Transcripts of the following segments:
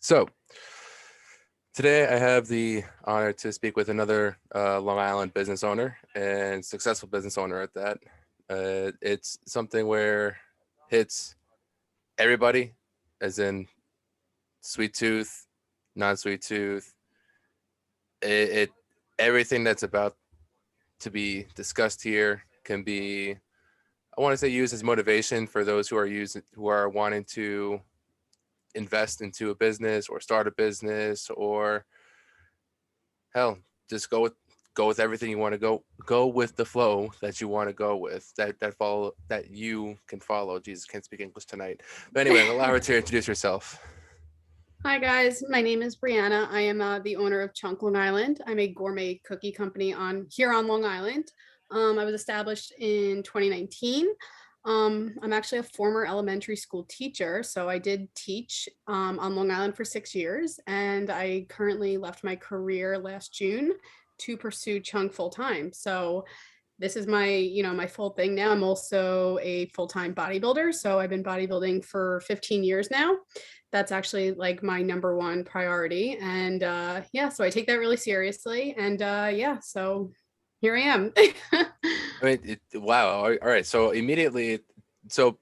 So today I have the honor to speak with another Long Island business owner and successful business owner at that. It's something where hits everybody, as in sweet tooth, non-sweet tooth, it everything that's about to be discussed here can be, I want to say, used as motivation for those who are wanting to invest into a business or start a business, or hell, just go with everything you want to go with the flow that you want to go with, that you can follow. Jesus, can't speak English tonight. But anyway, allow her to introduce herself. Hi guys, my name is Brianna. I am the owner of Chunk Long Island. I'm a gourmet cookie company here on Long Island. I was established in 2019. I'm actually a former elementary school teacher, so I did teach on Long Island for 6 years, and I currently left my career last June to pursue Chunk full time. So this is my full thing now. I'm also a full-time bodybuilder, so I've been bodybuilding for 15 years now. That's actually like my number one priority, and yeah, so I take that really seriously, and yeah, so here I am. I mean, wow. All right. So immediately, so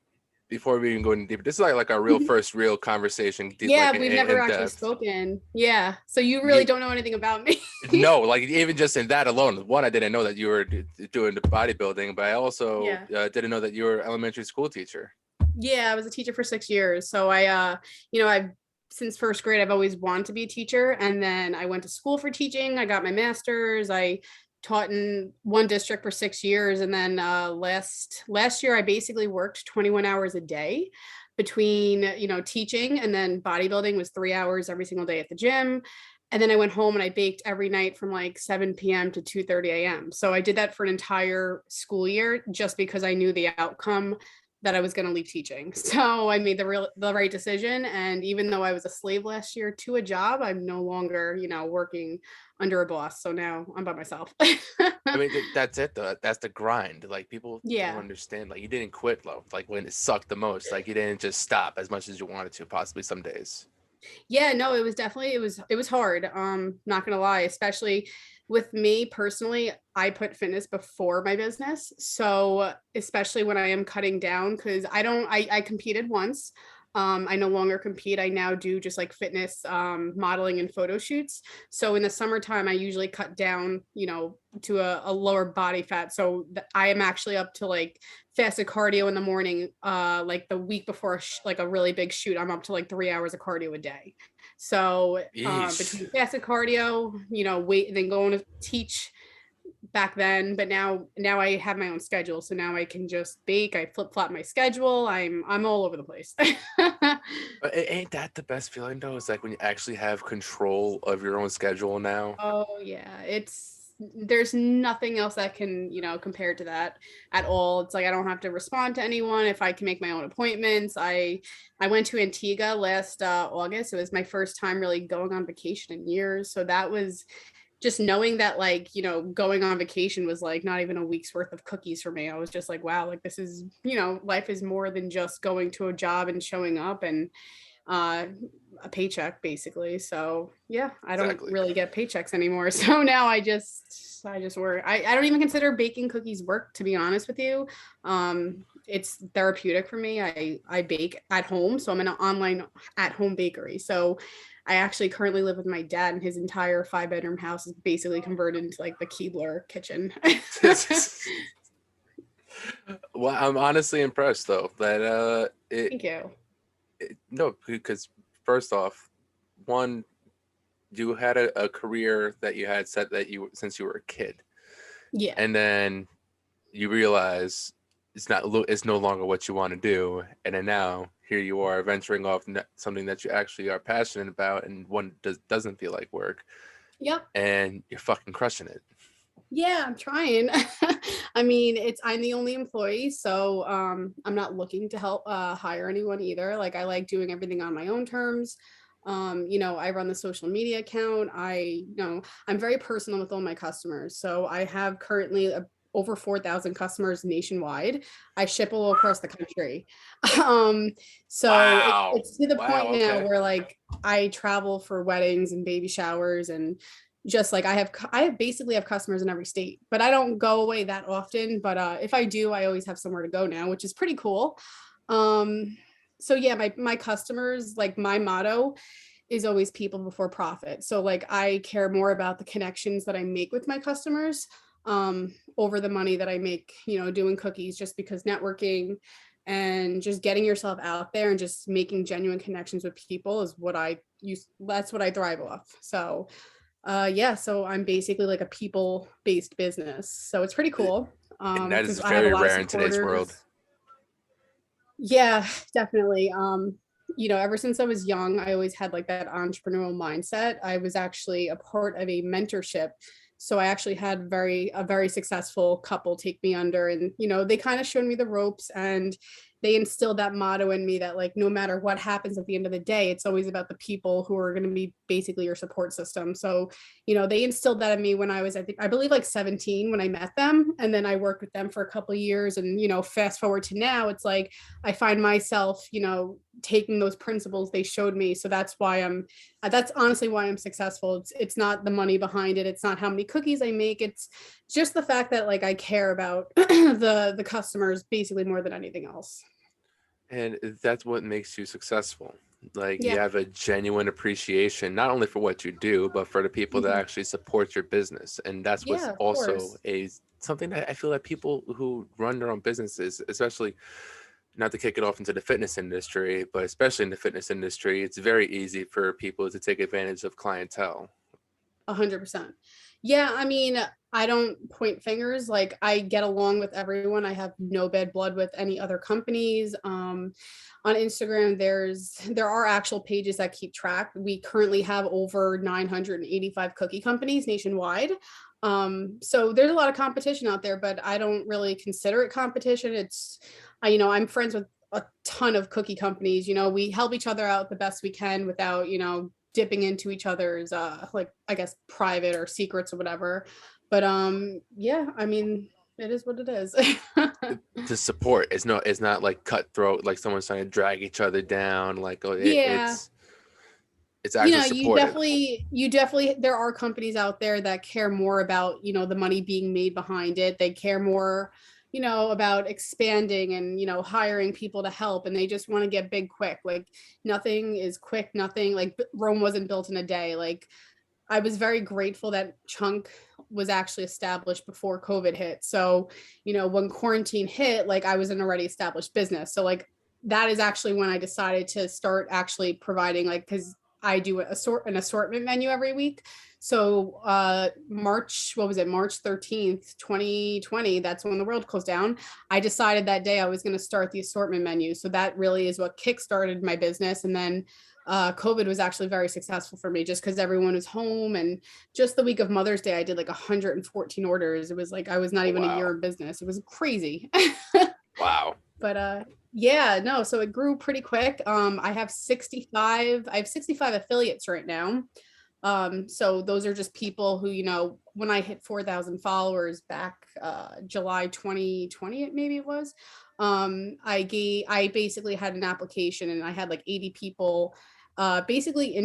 before we even go any deeper, this is like our first real conversation, Yeah, like we've never in actually depth. spoken. Yeah, so you really You, don't know anything about me. no, like even just in that alone, one, I didn't know that you were doing the bodybuilding, but I also Yeah. didn't know that you were an elementary school teacher. Yeah, I was a teacher for 6 years. So I've since first grade, I've always wanted to be a teacher. And then I went to school for teaching. I got my master's. I taught in one district for 6 years. And then last year, I basically worked 21 hours a day between, teaching, and then bodybuilding was 3 hours every single day at the gym. And then I went home and I baked every night from like 7 p.m. to 2:30 a.m. So I did that for an entire school year just because I knew the outcome that I was going to leave teaching. So I made the right decision. And even though I was a slave last year to a job, I'm no longer, working under a boss. So now I'm by myself. I mean, that's it though. That's the grind. Like people don't Yeah. understand. Like you didn't quit though. Like when it sucked the most. Like you didn't just stop as much as you wanted to. Possibly some days. Yeah, no, it was definitely it was hard. Not gonna lie, especially with me personally, I put fitness before my business. So especially when I am cutting down, because I competed once. I no longer compete. I now do just like fitness modeling and photo shoots. So in the summertime, I usually cut down, to a lower body fat. So I am actually up to like fasted cardio in the morning. Like the week before like a really big shoot, I'm up to like 3 hours of cardio a day. So Yeesh. between fasted cardio, wait, then going to teach back then, but now I have my own schedule, so now I can just bake. I flip flop my schedule. I'm all over the place. But ain't that the best feeling though? It's like when you actually have control of your own schedule now. Oh yeah, there's nothing else that can, compare to that at all. It's like I don't have to respond to anyone if I can make my own appointments. I went to Antigua last August. It was my first time really going on vacation in years. So that was just knowing that, like, going on vacation was like not even a week's worth of cookies for me. I was just like, wow, like this is, life is more than just going to a job and showing up and uh a paycheck basically. So yeah, I don't Exactly. really get paychecks anymore. So now I just work. I don't even consider baking cookies work, to be honest with you. It's therapeutic for me. I bake at home, so I'm in an online at home bakery. So I actually currently live with my dad, and his entire 5 bedroom house is basically converted into like the Keebler kitchen. Well, I'm honestly impressed though that Thank you. no, because first off, one, you had a career that you had set that you since you were a kid, Yeah. and then you realize it's no longer what you want to do, and then now here you are venturing off something that you actually are passionate about, and one doesn't feel like work, Yep. and you're fucking crushing it. Yeah, I'm trying. I mean, I'm the only employee, so I'm not looking to help hire anyone either. Like I like doing everything on my own terms. I run the social media account. I'm very personal with all my customers. So I have currently over 4,000 customers nationwide. I ship all across the country. Um, so Wow. it's to the Wow. point now Okay. where like I travel for weddings and baby showers, and just like I basically have customers in every state, but I don't go away that often. But if I do, I always have somewhere to go now, which is pretty cool. Um, so yeah, my customers, like my motto is always people before profit. So like I care more about the connections that I make with my customers over the money that I make, doing cookies, just because networking and just getting yourself out there and just making genuine connections with people is what I use. That's what I thrive off. So yeah, so I'm basically like a people based business. So it's pretty cool. And that is Because I have a very lot of rare in today's world. supporters. Yeah, definitely. Ever since I was young, I always had like that entrepreneurial mindset. I was actually a part of a mentorship. So I actually had a very successful couple take me under, and they kind of showed me the ropes, and they instilled that motto in me that like no matter what happens at the end of the day, it's always about the people who are going to be basically your support system. So they instilled that in me when I was, I believe like 17 when I met them, and then I worked with them for a couple of years, and fast forward to now, it's like I find myself taking those principles they showed me. So that's honestly why I'm successful. It's not the money behind it, it's not how many cookies I make, it's just the fact that like I care about the customers basically more than anything else. And that's what makes you successful. Like you Yeah. have a genuine appreciation, not only for what you do, but for the people that Mhm. actually support your business. And that's what's Yeah, of also course. something that I feel that people who run their own businesses, especially not to kick it off into the fitness industry, but especially in the fitness industry, it's very easy for people to take advantage of clientele. 100%. Yeah, I mean, I don't point fingers. Like I get along with everyone. I have no bad blood with any other companies. On Instagram, there are actual pages that keep track. We currently have over 985 cookie companies nationwide. So there's a lot of competition out there, but I don't really consider it competition. I'm friends with a ton of cookie companies. We help each other out the best we can without, dipping into each other's like I guess private or secrets or whatever. But yeah, I mean, it is what it is. The support is no, it's not like cutthroat, like someone's trying to drag each other down. Like Yeah. it's actually You supportive. definitely there are companies out there that care more about, the money being made behind it. They care more, about expanding and, hiring people to help, and they just want to get big quick. Like nothing is quick, nothing like Rome wasn't built in a day. Like I was very grateful that Chunk was actually established before COVID hit. So, when quarantine hit, like I was an already established business. So like that is actually when I decided to start actually providing, like, because I do an assortment menu every week. So what was it, March 13th, 2020, that's when the world closed down. I decided that day I was going to start the assortment menu. So that really is what kickstarted my business. And then COVID was actually very successful for me just because everyone was home. And just the week of Mother's Day, I did like 114 orders. It was like I was not Oh, even a year wow. in business. It was crazy. Wow. But yeah, no, so it grew pretty quick. I have 65 affiliates right now. So those are just people who, when I hit 4,000 followers back July 2020, maybe it was, I basically had an application, and I had like 80 people basically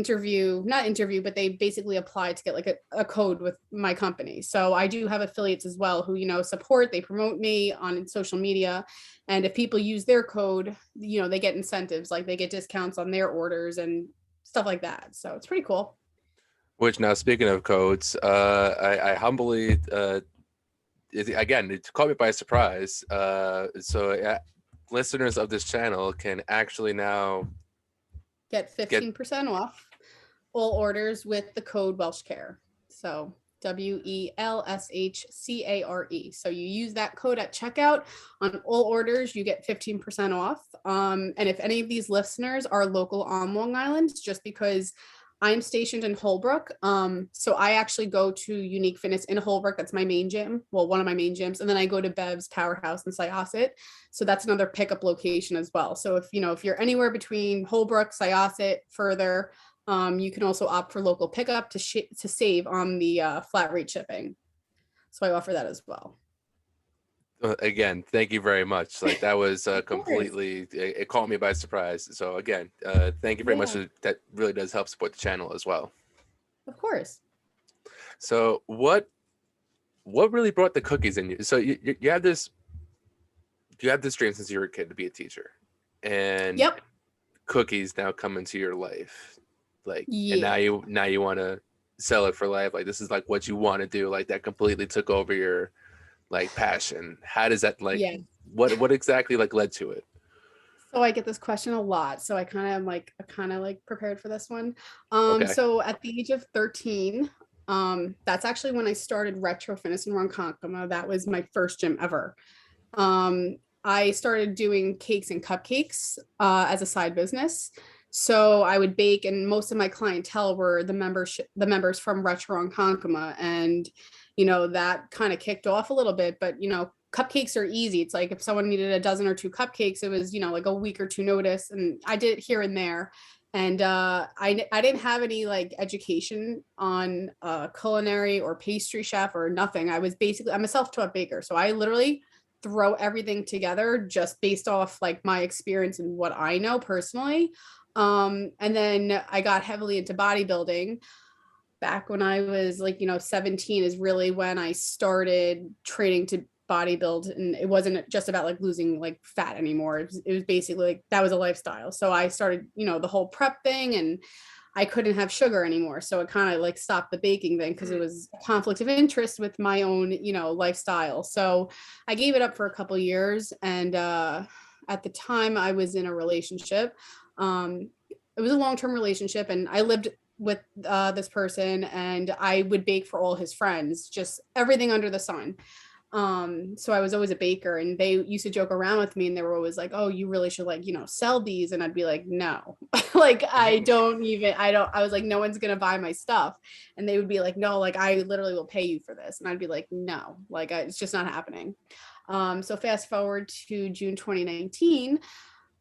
not interview, but they basically applied to get like a code with my company. So I do have affiliates as well who, support, they promote me on social media. And if people use their code, they get incentives, like they get discounts on their orders and stuff like that. So it's pretty cool. Which now, speaking of codes, I humbly, again, it caught me by surprise. Listeners of this channel can actually now Get get 15% off all orders with the code Welshcare. So WELSHCARE. So you use that code at checkout on all orders, you get 15% off. And if any of these listeners are local on Long Island, just because I'm stationed in Holbrook. So I actually go to Unique Fitness in Holbrook. That's my main gym. Well, one of my main gyms. And then I go to Bev's Powerhouse in Syosset. So that's another pickup location as well. So if you're anywhere between Holbrook, Syosset, further, you can also opt for local pickup to save on the flat rate shipping. So I offer that as well. Again, thank you very much. Like that was Of course. completely, it caught me by surprise. So again, thank you very much. Yeah, That really does help support the channel as well. of course. So what really brought the cookies in you? So you have this, you have this dream since you were a kid to be a teacher, and Yep. cookies now come into your life, like, and Yeah. now you want to sell it for life. Like this is like what you want to do. Like that completely took over your like passion. How does that like, Yeah. what exactly like led to it? So I get this question a lot. So I kind of like prepared for this one. Okay. So at the age of 13, that's actually when I started Retro Fitness in Ronkonkoma. That was my first gym ever. I started doing cakes and cupcakes as a side business. So I would bake, and most of my clientele were the members from Retro Ronkonkoma, and that kind of kicked off a little bit. But cupcakes are easy. It's like if someone needed a dozen or two cupcakes, it was like a week or two notice, and I did it here and there. And I didn't have any like education on culinary or pastry chef or nothing. I'm a self-taught baker, so I literally throw everything together just based off like my experience and what I know personally. And then I got heavily into bodybuilding back when I was like 17 is really when I started training to bodybuild, and it wasn't just about like losing like fat anymore. It was basically like that was a lifestyle. So I started the whole prep thing, and I couldn't have sugar anymore. So it kind of like stopped the baking thing because it Mm. was a conflict of interest with my own lifestyle. So I gave it up for a couple years, and at the time I was in a relationship. It was a long-term relationship, and I lived with this person, and I would bake for all his friends, just everything under the sun. So I was always a baker, and they used to joke around with me, and they were always like, oh, you really should like sell these. And I'd be like, no. Like I was like, no one's gonna buy my stuff. And they would be like, no, like I literally will pay you for this. And I'd be like, no, like it's just not happening. So fast forward to June 2019.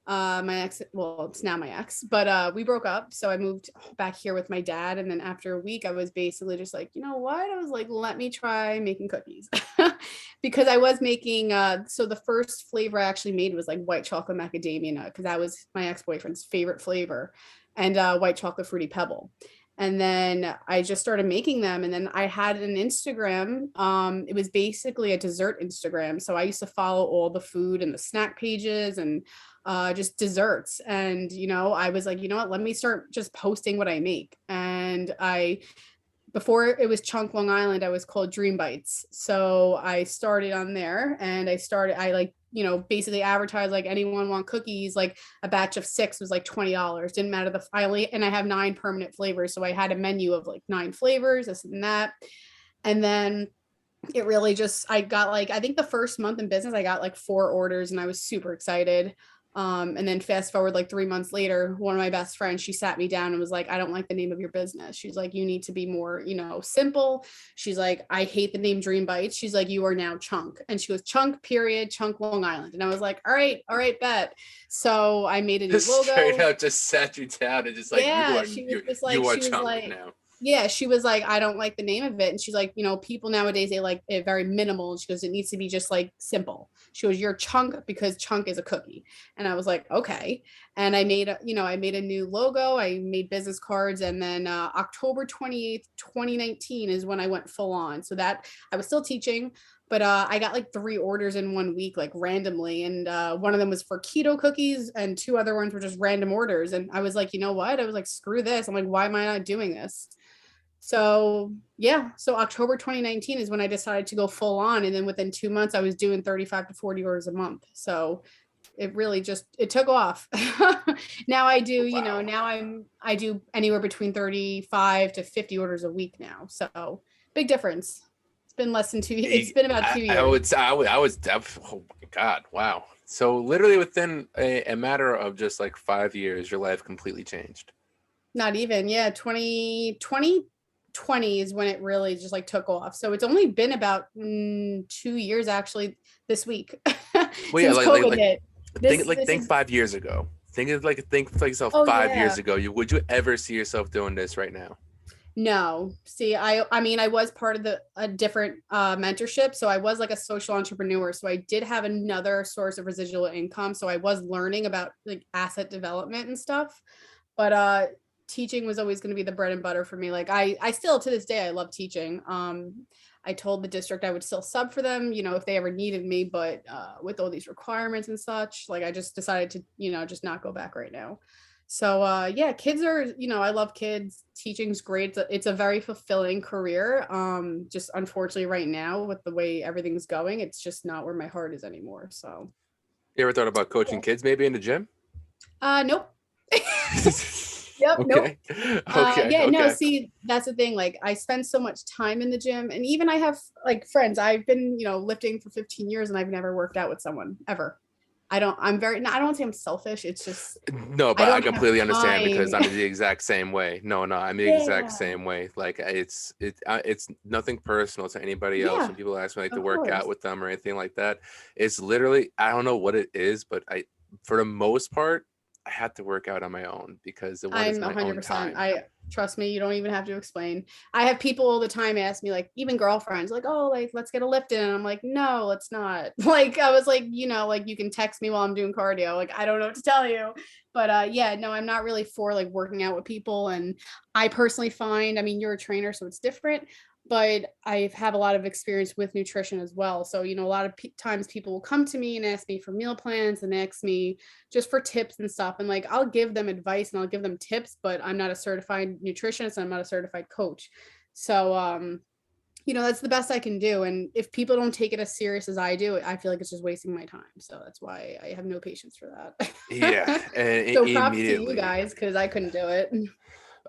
My ex, well, it's now my ex, but we broke up. So I moved back here with my dad. And then after a week, I was basically just like, you know what? I was like, let me try making cookies. Because I was making so the first flavor I actually made was like white chocolate macadamia nut, because that was my ex-boyfriend's favorite flavor, and white chocolate fruity pebble. And then I just started making them, and then I had an Instagram. It was basically a dessert Instagram. So I used to follow all the food and the snack pages, and just desserts. And I was like, you know what, let me start just posting what I make. And before it was Chunk Long Island, I was called Dream Bites. So I started on there, and I like basically advertised like anyone want cookies. Like a batch of 6 was like $20. Didn't matter and I have 9 permanent flavors, so I had a menu of like 9 flavors, this and that. And then it really just, I got like, I think the first month in business I got like 4 orders, and I was super excited. And then fast forward like 3 months later, one of my best friends, she sat me down and was like, I don't like the name of your business. She's like, you need to be more simple. She's like, I hate the name Dream Bites. She's like, you are now Chunk. And she goes, Chunk period, Chunk Long Island. And I was like, all right, bet. So I made a new Just straight logo. up just sat you down and just like Yeah, she was just like, you are she was Chunk like, now. yeah, she was like, I don't like the name of it. And she's like, people nowadays, they like it very minimal. And she goes, it needs to be just like simple. She goes, you're Chunk because Chunk is a cookie. And I was like, okay. And I made a new logo. I made business cards. And then October 28th, 2019 is when I went full on. So that I was still teaching, but I got like 3 orders in 1 week, like randomly. And one of them was for keto cookies, and 2 other ones were just random orders. And I was like, you know what? I was like, screw this. I'm like, why am I not doing this? So yeah, so October 2019 is when I decided to go full on. And then within 2 months, I was doing 35 to 40 orders a month. So it really just, it took off. Now I do, Wow. I do anywhere between 35 to 50 orders a week now. So big difference. It's been less than it's been about 2 years. Oh my God, wow. So literally within a matter of just like 5 years, your life completely changed. Not even, yeah, 2020 is when it really just like took off. So it's only been about 2 years actually this week Well, yeah, since COVID hit. This think is, 5 years ago. Think of like yourself oh 5 years yeah. ago. Would you ever see yourself doing this right now? No, see, I mean, I was part of a different mentorship, so I was like a social entrepreneur. So I did have another source of residual income. So I was learning about like asset development and stuff. But teaching was always going to be the bread and butter for me. Like I still to this day I love teaching. I told the district I would still sub for them, you know, if they ever needed me. But with all these requirements and such, like I just decided to, you know, just not go back right now. So yeah, kids are, you know, I love kids. Teaching's great. It's a very fulfilling career. Just unfortunately right now with the way everything's going, it's just not where my heart is anymore. So You ever thought about coaching kids maybe in the gym? nope. Yep, nope. Okay. Okay. Yeah, no, Okay. see, that's the thing. Like I spend so much time in the gym and even I have like friends. I've been, you know, lifting for 15 years and I've never worked out with someone ever. I'm very, no, I don't want to say I'm selfish. It's just, No, I but I don't have completely understand because time. I'm the exact same way. No, I'm the exact Yeah. same way. Like it's nothing personal to anybody else. Yeah, When people ask me like to of work out course. with them or anything like that, it's literally I don't know what it is, but for the most part, I have to work out on my own because the one is I'm my own 100%. time. I trust me, you don't even have to explain. I have people all the time ask me, like, even girlfriends, like, oh, like, let's get a lift in. And I'm like, no, let's not. Like, I was like, you know, like you can text me while I'm doing cardio. Like, I don't know what to tell you. But yeah, no, I'm not really for like working out with people. And I personally find, I mean, you're a trainer, so it's different. But I've had a lot of experience with nutrition as well. So, you know, a lot of times people will come to me and ask me for meal plans and ask me just for tips and stuff. And like, I'll give them advice and I'll give them tips, but I'm not a certified nutritionist. And I'm not a certified coach. So, you know, that's the best I can do. And if people don't take it as serious as I do, I feel like it's just wasting my time. So that's why I have no patience for Yeah, that. and So props to you immediately. guys because I couldn't do it.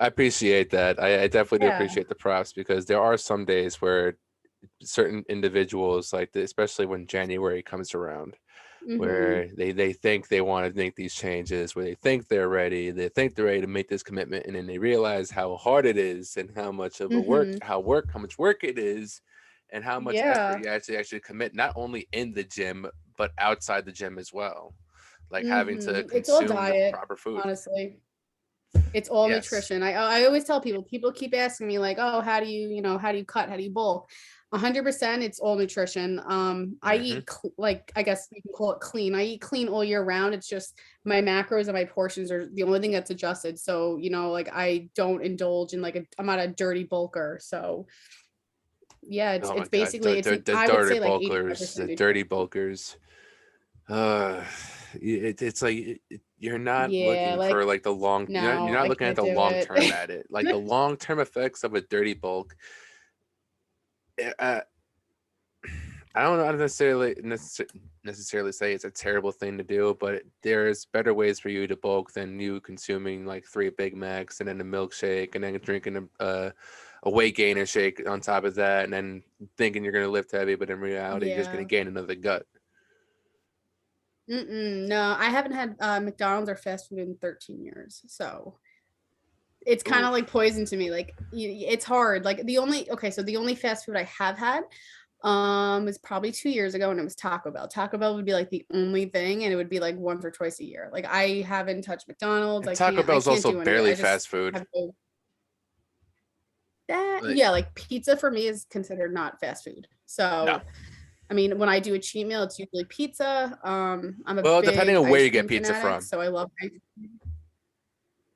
I appreciate that. I definitely do Yeah. appreciate the props because there are some days where certain individuals, like especially when January comes around, Mm-hmm. where they think they want to make these changes, where they think they think they're ready to make this commitment, and then they realize how hard it is and how much of a Mm-hmm. how much work it is, and how much effort Yeah. you actually commit, not only in the gym but outside the gym as well, like having to It's all consume the diet, proper food. honestly. It's all Yes. nutrition. I always tell people keep asking me like, oh, how do you, you know, how do you cut? How do you bulk? 100% it's all nutrition. I Hmm. eat like I guess you can call it clean. I eat clean all year round. It's just my macros and my portions are the only thing that's adjusted. So, you know, like I don't indulge in like I'm not a dirty bulker. So yeah, Oh my it's gosh, basically the I would dirty say like bulkers, 85% the dirty nutrition. bulkers. Uh, it's like you're not Yeah, looking like for like the long. You're no, not I looking at can't the do long term it. at it. Like the long term effects of a dirty bulk. Uh, I don't know necessarily say it's a terrible thing to do, but there's better ways for you to bulk than you consuming like 3 Big Macs and then a milkshake and then drinking a weight gainer shake on top of that, and then thinking you're gonna lift heavy, but in reality you're just gonna Yeah. gain another gut. No, I haven't had McDonald's or fast food in 13 years. So it's kind Ooh. of like poison to me. Like it's hard. Like the only fast food I have had was probably 2 years ago and it was Taco Bell. Taco Bell would be like the only thing and it would be like once or twice a year. Like I haven't touched McDonald's. And Taco I Bell's can't also do any of it. barely I just fast food. have no that Like, yeah, like pizza for me is considered not fast food. no. So I mean, when I do a cheat meal, it's usually pizza. I'm a Well, depending big on where ice you get cream pizza fanatic, from. so I love ice.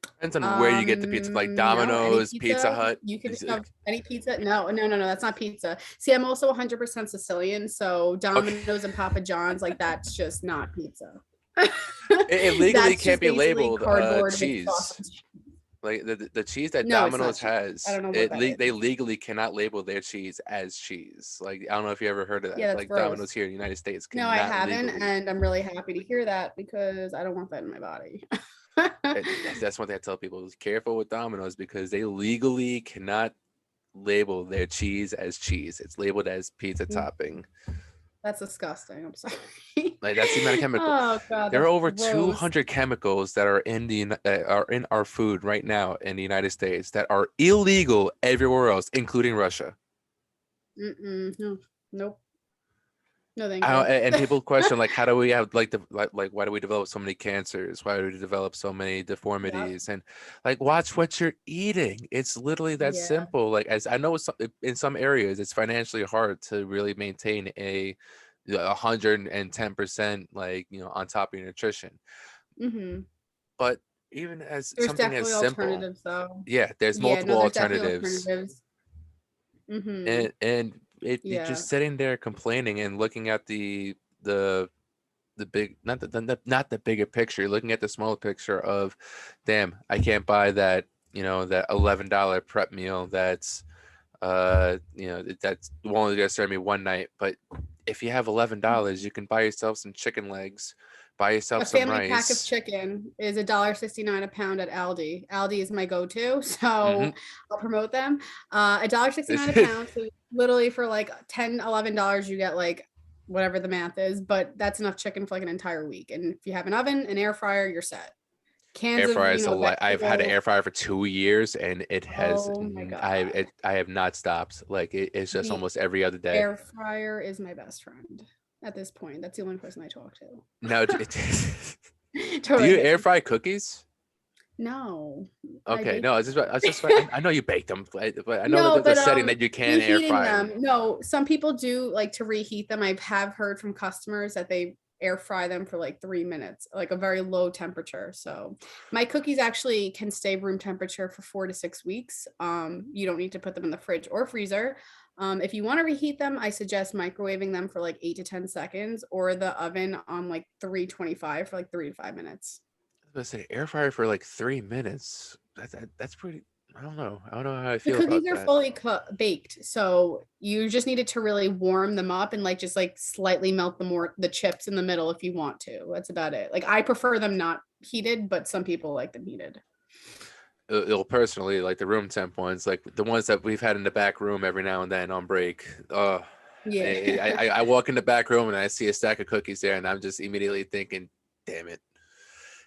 Depends on where you get the pizza, like No, any Domino's, Pizza pizza Hut. you can have any pizza. No, that's not pizza. See, I'm also 100% Sicilian, so Okay. Domino's and Papa John's, like that's just not pizza. It legally That's can't just be basically labeled cardboard with cheese. sausage. Like the cheese that No, it's not Domino's cheese. I has, don't know what that they is. legally cannot label their cheese as cheese. Like I don't know if you ever heard of Yeah, that. that's Like Domino's gross. here in the United States No, I cannot haven't, legally. and I'm really happy to hear that because I don't want that in my body. That's one thing I tell people: is careful with Domino's because they legally cannot label their cheese as cheese. It's labeled as pizza topping. That's disgusting. I'm sorry. Like that's the amount of chemical. Oh god, There are that's over gross. 200 chemicals that are are in our food right now in the United States that are illegal everywhere else, including Russia. No, nope. No, thank you. And people question like, how do we have like why do we develop so many cancers? Why do we develop so many Yep. deformities? And like, watch what you're eating. It's literally that Yeah. simple. Like, as I know, in some areas, it's financially hard to really maintain a 110% like on top of your nutrition. Hmm. But even as There's something as definitely simple, alternatives though. yeah, there's Yeah, no, multiple there's definitely alternatives, alternatives. Hmm. and it Yeah. just sitting there complaining and looking at the the big not the bigger picture, looking at the smaller picture of, damn, I can't buy that that $11 prep meal that's that's only gonna serve me one night. But if you have $11, you can buy yourself some chicken legs, buy A yourself some family pack of rice. chicken is $1.69 a pound at Aldi. Aldi is my go-to, Hmm. so I'll promote them. $1.69 a pound. So literally for like $10, $11, you get like whatever the math is, but that's enough chicken for like an entire week. And if you have an oven, an air fryer, you're set. Cans Air of, fryer is a lot. I've had an vegetable. air fryer for 2 years, and Oh my God. I have not stopped. Like, it's just The almost every other day. air fryer is my best friend at this point. That's the only person I talk No, to. do you Totally air kidding. fry cookies? No, I Okay, bake no, them. I was just, I know you bake them, but I know that No, there's a but setting that you can air reheating fry them. them. No, some people do like to reheat them. I have heard from customers that they air fry them for like 3 minutes, like a very low temperature. So my cookies actually can stay room temperature for 4 to 6 weeks. You don't need to put them in the fridge or freezer. If you want to reheat them, I suggest microwaving them for like 8 to 10 seconds, or the oven on like 325 for like 3 to 5 minutes. I was gonna say air fryer for like 3 minutes. That's pretty. I don't know. I don't know how I The feel cookies about are that. fully baked, so you just needed to really warm them up and like just like slightly melt the chips in the middle if you want to. That's about it. Like I prefer them not heated, but some people like them heated. It'll personally, like the room temp ones, like the ones that we've had in the back room every now and then on break. Yeah. I walk in the back room and I see a stack of cookies there, and I'm just immediately thinking, damn it.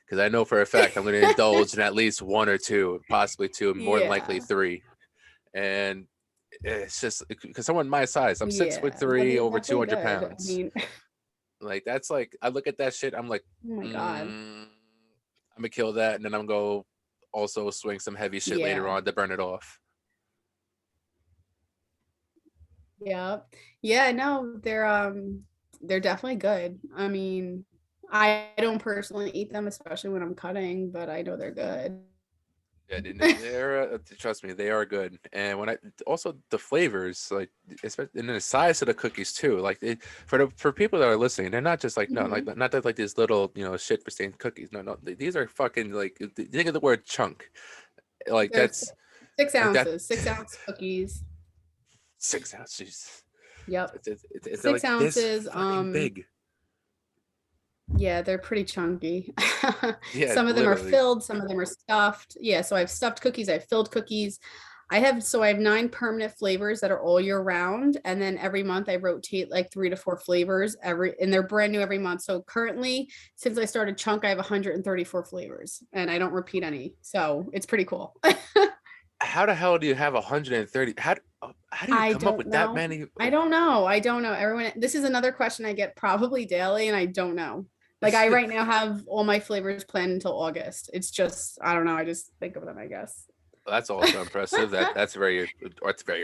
Because I know for a fact I'm going to indulge in at least one or two, possibly two, more than likely Yeah. three. And it's just because someone my size, I'm six Yeah. foot No, three, they're over definitely 200 good. I pounds. mean, Like, that's like, I look at that shit, I'm like, oh my God. I'm gonna kill that, and then I'm gonna go also swing some heavy shit later Yeah. on to burn it off. Yeah. Yeah, no, they're definitely good. I mean, I don't personally eat them, especially when I'm cutting, but I know they're good. Yeah, they're trust me, they are good. And when I also the flavors, like, especially, and the size of the cookies too. Like, for people that are listening, they're not just like, no, like, Mhm. not that like these little shit for stained cookies. No, no, these are fucking, like, think of the word chunk. Like, They're that's six like that ounces, 6 ounce cookies. 6 ounces. Yep. It's Six like this ounces. fucking big. Yeah, they're pretty chunky. Yeah, Some of them are literally. filled, some of them are stuffed. Yeah, so I've stuffed cookies, I've filled cookies. I have 9 permanent flavors that are all year round. And then every month I rotate like 3 to 4 flavors and they're brand new every month. So currently, since I started Chunk, I have 134 flavors and I don't repeat any. So it's pretty cool. How the hell do you have 130? How do you I come up don't with that know. many? I don't know. I don't know. Everyone, this is another question I get probably daily, and I don't know. Like I right now have all my flavors planned until August. It's just, I don't know. I just think of them, I guess. That's also impressive. That's very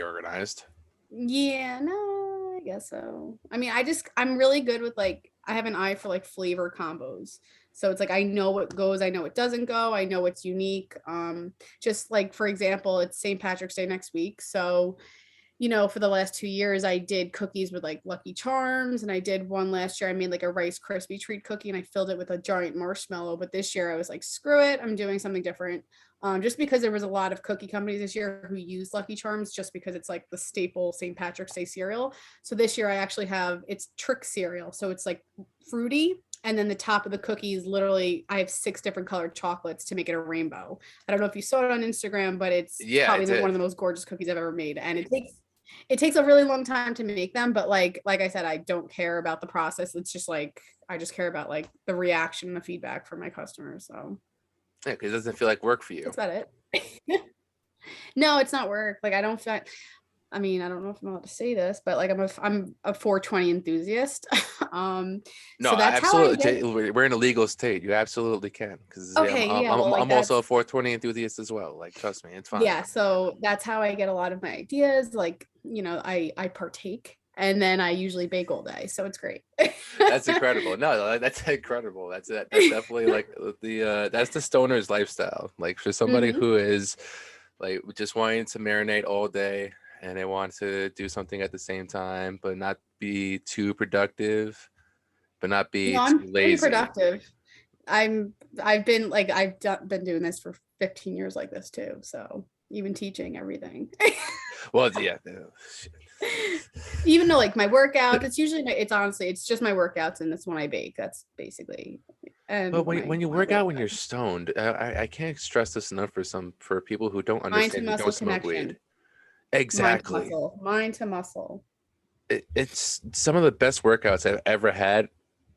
organized. Yeah, no, I guess so. I mean, I'm really good with like, I have an eye for like flavor combos. So it's like I know what goes, I know what doesn't go, I know what's unique. Just like for example, it's St. Patrick's Day next week. So for the last 2 years, I did cookies with like Lucky Charms, and I did one last year. I made like a Rice Krispie treat cookie, and I filled it with a giant marshmallow. But this year, I was like, screw it, I'm doing something different. Just because there was a lot of cookie companies this year who use Lucky Charms, just because it's like the staple St. Patrick's Day cereal. So this year, I actually have it's trick cereal, so it's like fruity. And then the top of the cookies, literally, I have 6 different colored chocolates to make it a rainbow. I don't know if you saw it on Instagram, but it's Yeah, I probably one did. of the most gorgeous cookies I've ever made. And it takes a really long time to make them, but like I said, I don't care about the process. It's just like I just care about like the reaction and the feedback from my customers. So Yeah, because it doesn't feel like work for you. that's about it. No, it's not work. Like I mean, I don't know if I'm allowed to say this, but like I'm a 420 enthusiast. No, So that's how I get. absolutely. We're in a legal state. You absolutely can, because yeah, Okay, yeah, well, like I'm also a that's 420 enthusiast as well. Like, trust me, it's fine. yeah, so that's how I get a lot of my ideas. Like, I partake and then I usually bake all day. So it's great. That's incredible. No, that's incredible. That's it. That's definitely like that's the stoner's lifestyle. Like for somebody Hmm. who is like just wanting to marinate all day and they want to do something at the same time, but not be too productive, but not be No, I'm too pretty lazy. productive. I'm I've been like been doing this for 15 years like this too. So even teaching everything. Well, yeah. No, shit. Even though like my workouts, it's honestly it's just my workouts and it's when I bake. That's basically But and when you when I work go to out when you're bed. stoned, I can't stress this enough for people who don't Mind to understand, who don't muscle smoke weed. connection. Mind to Exactly. muscle. Mind to muscle. It's some of the best workouts I've ever had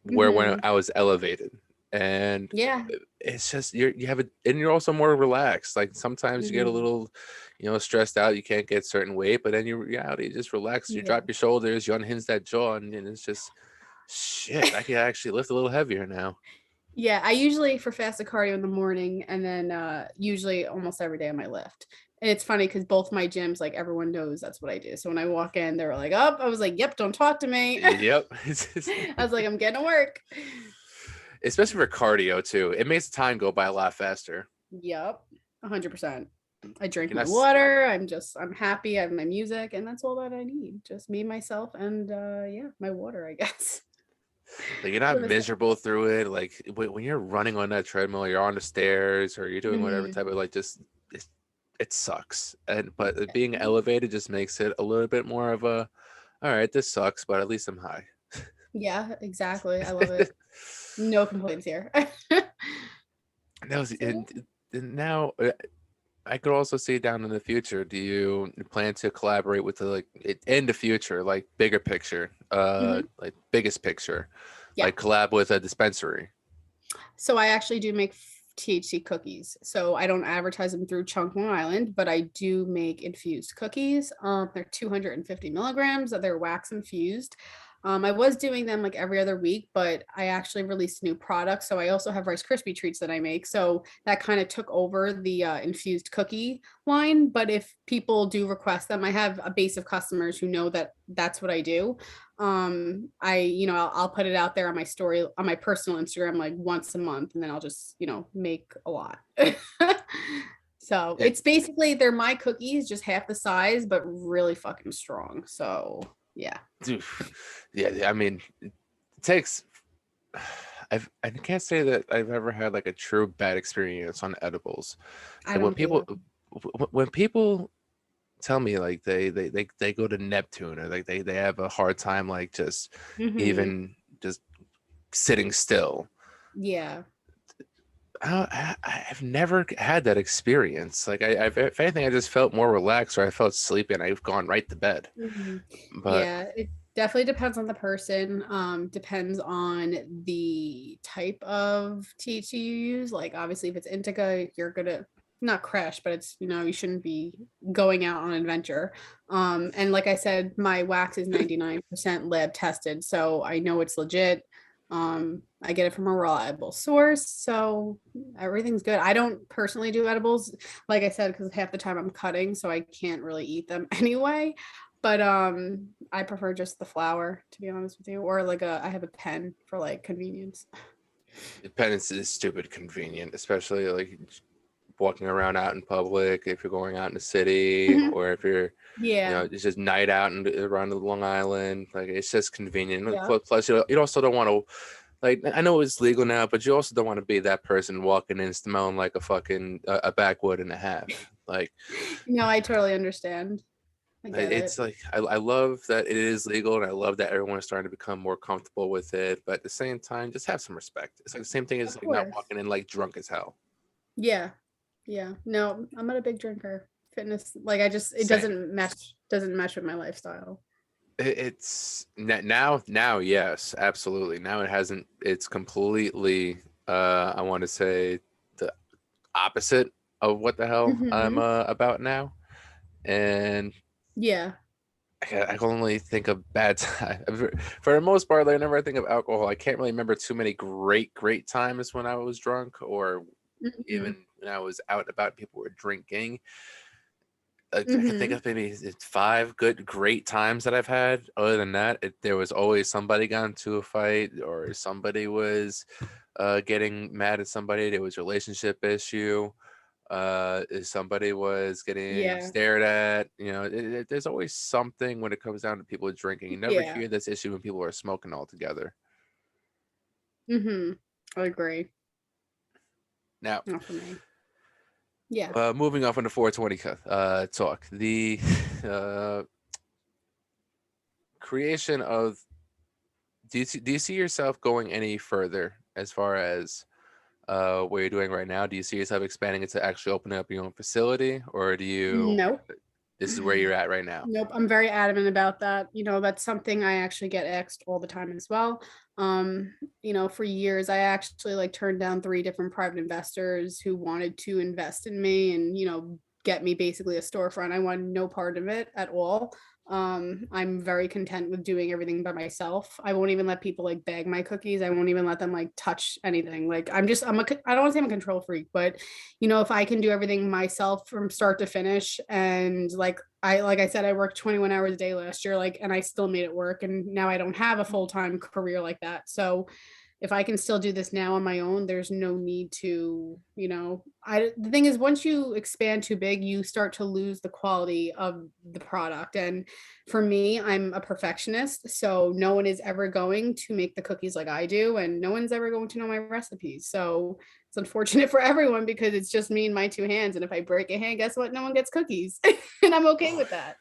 were when Hmm. I was elevated. And Yeah. it's just you have it, and you're also more relaxed. Like sometimes you get a Hmm. little, stressed out, you can't get certain weight, but then your reality just relax, you Yeah. drop your shoulders, you unhinge that jaw, and it's just shit. I can actually lift a little heavier now. Yeah, I usually for fasted cardio in the morning and then usually almost every day on my lift. And it's funny because both my gyms, like everyone knows that's what I do. So when I walk in, they're like, "Oh," I was like, "Yep, don't talk to me." Yep. I was like, "I'm getting to work." Especially for cardio too. It makes the time go by a lot faster. Yep, 100%. I Like drink you're my not water. I'm happy. I have my music, and that's all that I need. Just me, myself, and yeah, my water, I guess. like you're not Live a miserable simple. through it. Like when you're running on that treadmill, you're on the stairs, or you're doing whatever Hmm. type of like just it sucks. And but being elevated just makes it a little bit more of a all right, this sucks, but at least I'm high. Yeah, exactly. I love it. No complaints here. That was So yeah. and now I could also see down in the future. Do you plan to collaborate with the in the future, like bigger picture, Mhm. like biggest picture, Yeah. like collab with a dispensary? So I actually do make THC cookies. So I don't advertise them through Chunk Long Island, but I do make infused cookies. They're 250 milligrams. They're wax infused. I was doing them like every other week, but I actually released a new product. So I also have Rice Krispie treats that I make. So that kind of took over the infused cookie line. But if people do request them, I have a base of customers who know that that's what I do. I'll put it out there on my story on my personal Instagram like once a month, and then I'll just make a lot. So And it's basically they're my cookies, just half the size, but really fucking strong. So yeah. dude, yeah, I mean, it takes. I can't say that I've ever had like a true bad experience on edibles. I Like don't either. when people tell me like they go to Neptune, or like they have a hard time like just Hmm. even just sitting still. Yeah. I've never had that experience. Like I've, if anything, I just felt more relaxed, or I felt sleepy, and I've gone right to bed. Mhm. But Yeah, it definitely depends on the person. Depends on the type of THC you use. Like obviously if it's indica, you're gonna not crash, but it's you shouldn't be going out on an adventure. And like I said, my wax is 99% lab tested, so I know it's legit. I get it from a reliable source, so everything's good. I don't personally do edibles, like I said, because half the time I'm cutting, so I can't really eat them anyway. But I prefer just the flower, to be honest with you, or like I have a pen for like convenience. dependence is stupid convenient, especially like walking around out in public. If you're going out in the city, Mhm. or if you're, Yeah. it's just night out and around the Long Island. Like it's just convenient. Yeah. Plus, you also don't want to. Like I know it's legal now, but you also don't want to be that person walking in smelling like a fucking a backwood and a half. Like No, I totally understand. I get it's it. like I love that it is legal, and I love that everyone is starting to become more comfortable with it. But at the same time, just have some respect. It's like the same thing Of as like not course. walking in like drunk as hell. Yeah. Yeah. No, I'm not a big drinker. Fitness, like it Same. doesn't mesh with my lifestyle. It's now, yes, absolutely. Now it hasn't. It's completely. I want to say the opposite of what the hell I'm Hmm. about now, and Yeah. I can only think of bad time. For the most part, like, whenever I think of alcohol, I can't really remember too many great times when I was drunk, or Mhm. even when I was out and about and people were drinking. I can think Mhm. of maybe it's 5 great times that I've had. Other than that, there was always somebody got into a fight, or somebody was getting mad at somebody. There was a relationship issue. If somebody was getting Yeah. stared at, there's always something when it comes down to people drinking. You never Yeah. hear this issue when people are smoking all together. Mhm. I agree. Now, Not for me. Yeah. moving off on the 420 talk, the uh, creation of do you see yourself going any further as far as what you're doing right now? Do you see yourself expanding into actually opening up your own facility, or do you Nope. this is where you're at right now? Nope, I'm very adamant about that. That's something I actually get asked all the time as well. For years I actually like turned down 3 different private investors who wanted to invest in me and, get me basically a storefront. I wanted no part of it at all. I'm very content with doing everything by myself. I won't even let people like bag my cookies. I won't even let them like touch anything. Like I don't want to say I'm a control freak, but if I can do everything myself from start to finish, and like I said, I worked 21 hours a day last year, and I still made it work. And now I don't have a full-time career like that. So if I can still do this now on my own, there's no need to, the thing is, once you expand too big, you start to lose the quality of the product. And for me, I'm a perfectionist. So no one is ever going to make the cookies like I do, and no one's ever going to know my recipes. So it's unfortunate for everyone because it's just me and my 2 hands. And if I break a hand, guess what? No one gets cookies. And I'm okay with that.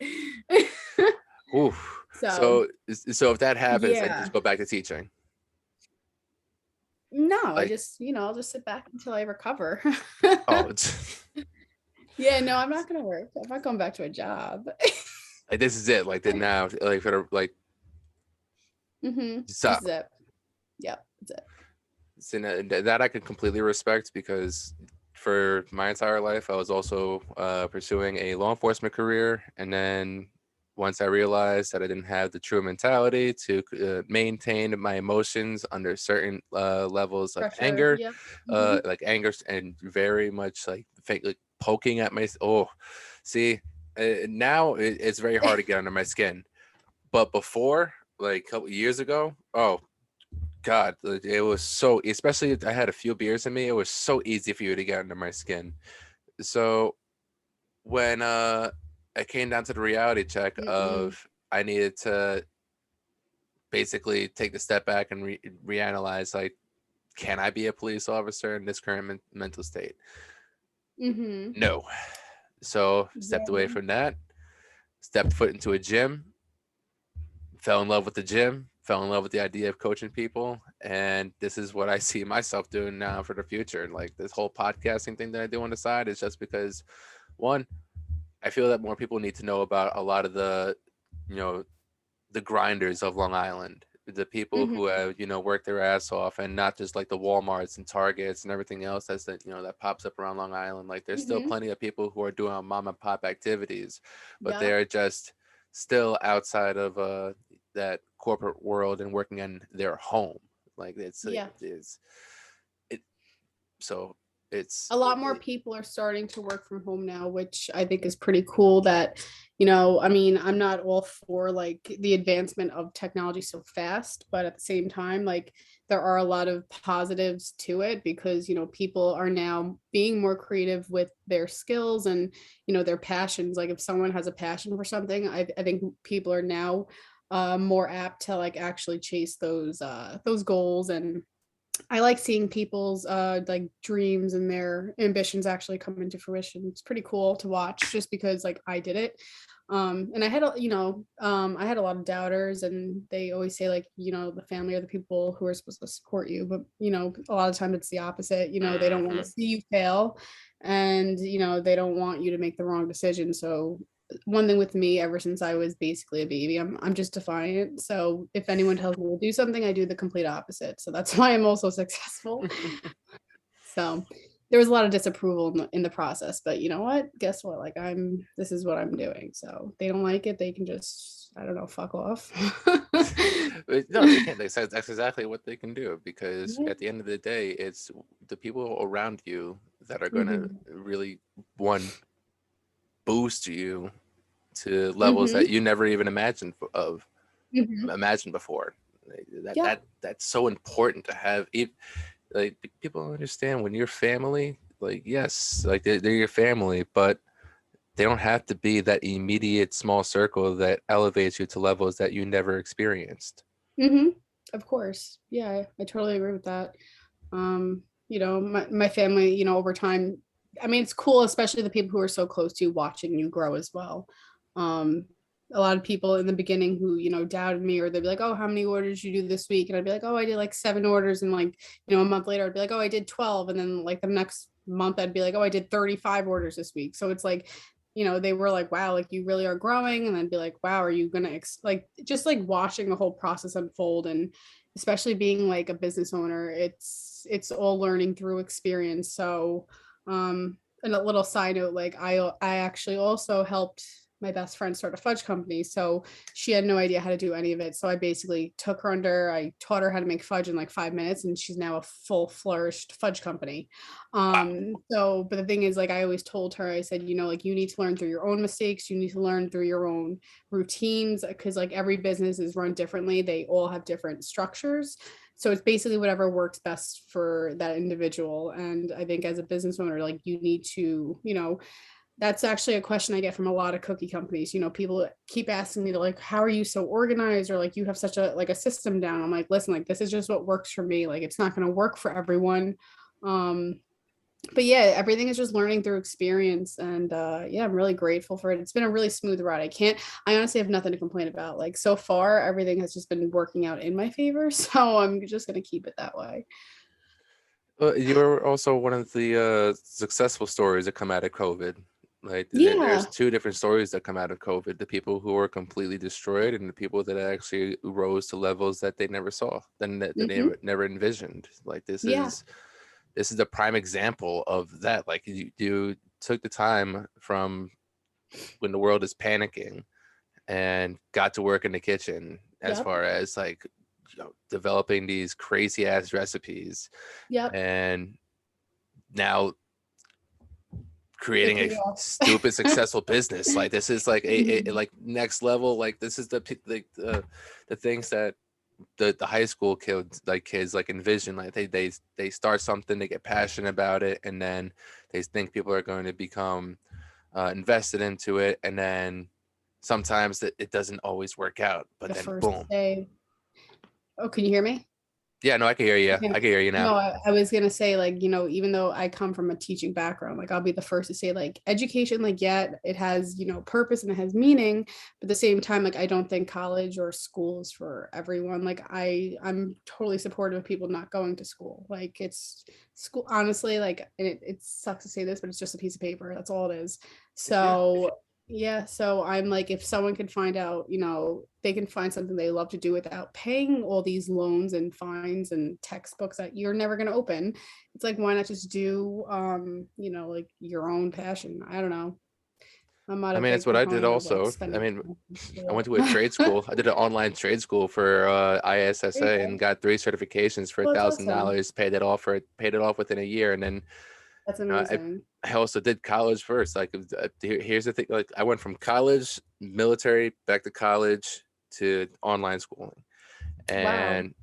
Oof. So So if that happens, then yeah. just go back to teaching. No, I Like, just, I'll just sit back until I recover. oh, it's Yeah, no, I'm not gonna work. I'm not going back to a job. like this is it. Like the now, like for the like This stop. is it. Yeah, that's it. So that I can completely respect, because for my entire life I was also pursuing a law enforcement career, and then once I realized that I didn't have the true mentality to maintain my emotions under certain levels of Pressure. anger, Yep. Hmm. like anger and very much like poking at my see now it's very hard to get under my skin, but before, like a couple years ago, oh God, it was so, especially if I had a few beers in me, it was so easy for you to get under my skin. So when I came down to the reality check Mm-mm. of I needed to basically take the step back and reanalyze, like, can I be a police officer in this current mental state? Mm-hmm. No. So stepped away Yeah. from that, stepped foot into a gym, fell in love with the gym, fell in love with the idea of coaching people, and this is what I see myself doing now for the future. And like this whole podcasting thing that I do on the side is just because, one, I feel that more people need to know about a lot of you know, the grinders of Long Island, the people Mm-hmm. who have worked their ass off, and not just like the Walmarts and Targets and everything else that pops up around Long Island. Like there's still Mm-hmm. plenty of people who are doing mom and pop activities, but Yep. they're just still outside of that corporate world and working in their home. Like Yeah. it so it's A lot more people are starting to work from home now, which I think is pretty cool. That, I mean, I'm not all for like the advancement of technology so fast, but at the same time, like there are a lot of positives to it because, people are now being more creative with their skills and, their passions. Like if someone has a passion for something, I think people are now more apt to like actually chase those goals. And I like seeing people's like dreams and their ambitions actually come into fruition. It's pretty cool to watch just because like I did it. And I had a lot of doubters, and they always say like, the family are the people who are supposed to support you, but a lot of times it's the opposite. They don't want to Mhm. see you fail, and they don't want you to make the wrong decision. So one thing with me ever since I was basically a baby, I'm just defiant. So if anyone tells me to do something, I do the complete opposite. So that's why I'm also successful. So there was a lot of disapproval in the process, but you know what? Guess what? Like this is what I'm doing. So they don't like it. They can just, I don't know, fuck off. No, they can't. That's exactly what they can do, because Yeah. at the end of the day, it's the people around you that are going to Mhm. really, one, boost you to levels that Mhm. you never even Mhm. imagined before. Yep. That's so important to have. Like, people don't understand when you're family. Like, yes, like they're your family, but they don't have to be that immediate small circle that elevates you to levels that you never experienced. Mhm. Of course. Yeah, I totally agree with that. My family, over time, I mean, it's cool, especially the people who are so close to you watching you grow as well. Um, a lot of people in the beginning who, doubted me, or they'd be like, oh, how many orders did you do this week? And I'd be like, oh, I did like 7 orders. And like, a month later, I'd be like, oh, I did 12. And then like the next month, I'd be like, oh, I did 35 orders this week. So it's like, they were like, wow, like you really are growing. And I'd be like, wow, are you gonna like just like watching the whole process unfold. And especially being like a business owner, it's all learning through experience. So and a little side note, like I actually also helped my best friend start a fudge company. So she had no idea how to do any of it. So I basically took her under, I taught her how to make fudge in like 5 minutes, and she's now a full flourished fudge company. Wow. But the thing is, like I always told her, I said, like you need to learn through your own mistakes, you need to learn through your own routines, because like every business is run differently, they all have different structures. So it's basically whatever works best for that individual. And I think as a business owner, like you need to, that's actually a question I get from a lot of cookie companies. People keep asking me to like, how are you so organized? Or like, you have such a system down. I'm like, listen, like, this is just what works for me. Like, it's not going to work for everyone. Um, but yeah, everything is just learning through experience. And yeah, I'm really grateful for it. It's been a really smooth ride. I honestly have nothing to complain about. Like so far, everything has just been working out in my favor. So I'm just going to keep it that way. You're also one of the successful stories that come out of COVID. Like there's Yeah. two different stories that come out of COVID: the people who were completely destroyed, and the people that actually rose to levels that they never saw, that they Hmm. never envisioned. Like Yeah. this is the prime example of that. Like you took the time from when the world is panicking and got to work in the kitchen, as Yep. far as like, developing these crazy ass recipes, Yep. and now It creating a paid off. stupid successful business. Like this is like a Mhm. like next level. Like this is the things that the high school kids like envision. Like they start something, they get passionate about it, and then they think people are going to become invested into it, and then sometimes it doesn't always work out, but The then first boom. day. Oh, can you hear me? Yeah, no, I can hear you. Okay. I can hear you now. No, I was gonna say, like, even though I come from a teaching background, like I'll be the first to say, like, education, like, yeah, it has, purpose and it has meaning, but at the same time, like, I don't think college or school is for everyone. Like, I'm totally supportive of people not going to school. Like, it's school, honestly, like, and it sucks to say this, but it's just a piece of paper. That's all it is. Yeah. So yeah, so I'm like, if someone can find out, they can find something they love to do without paying all these loans and fines and textbooks that you're never going to open. It's like, why not just do, like your own passion? I don't know. I'm not I a mean, it's big what I did proponent of like also. I spending mean, money on I went school. to a trade school. I did an online trade school for There you ISSA go. and got 3 certifications for a Well, that's thousand awesome. dollars. Paid it off within a year, and then That's uh, I amazing. I also did college first. Like, here's the thing: like, I went from college, military, back to college to online schooling, Wow. and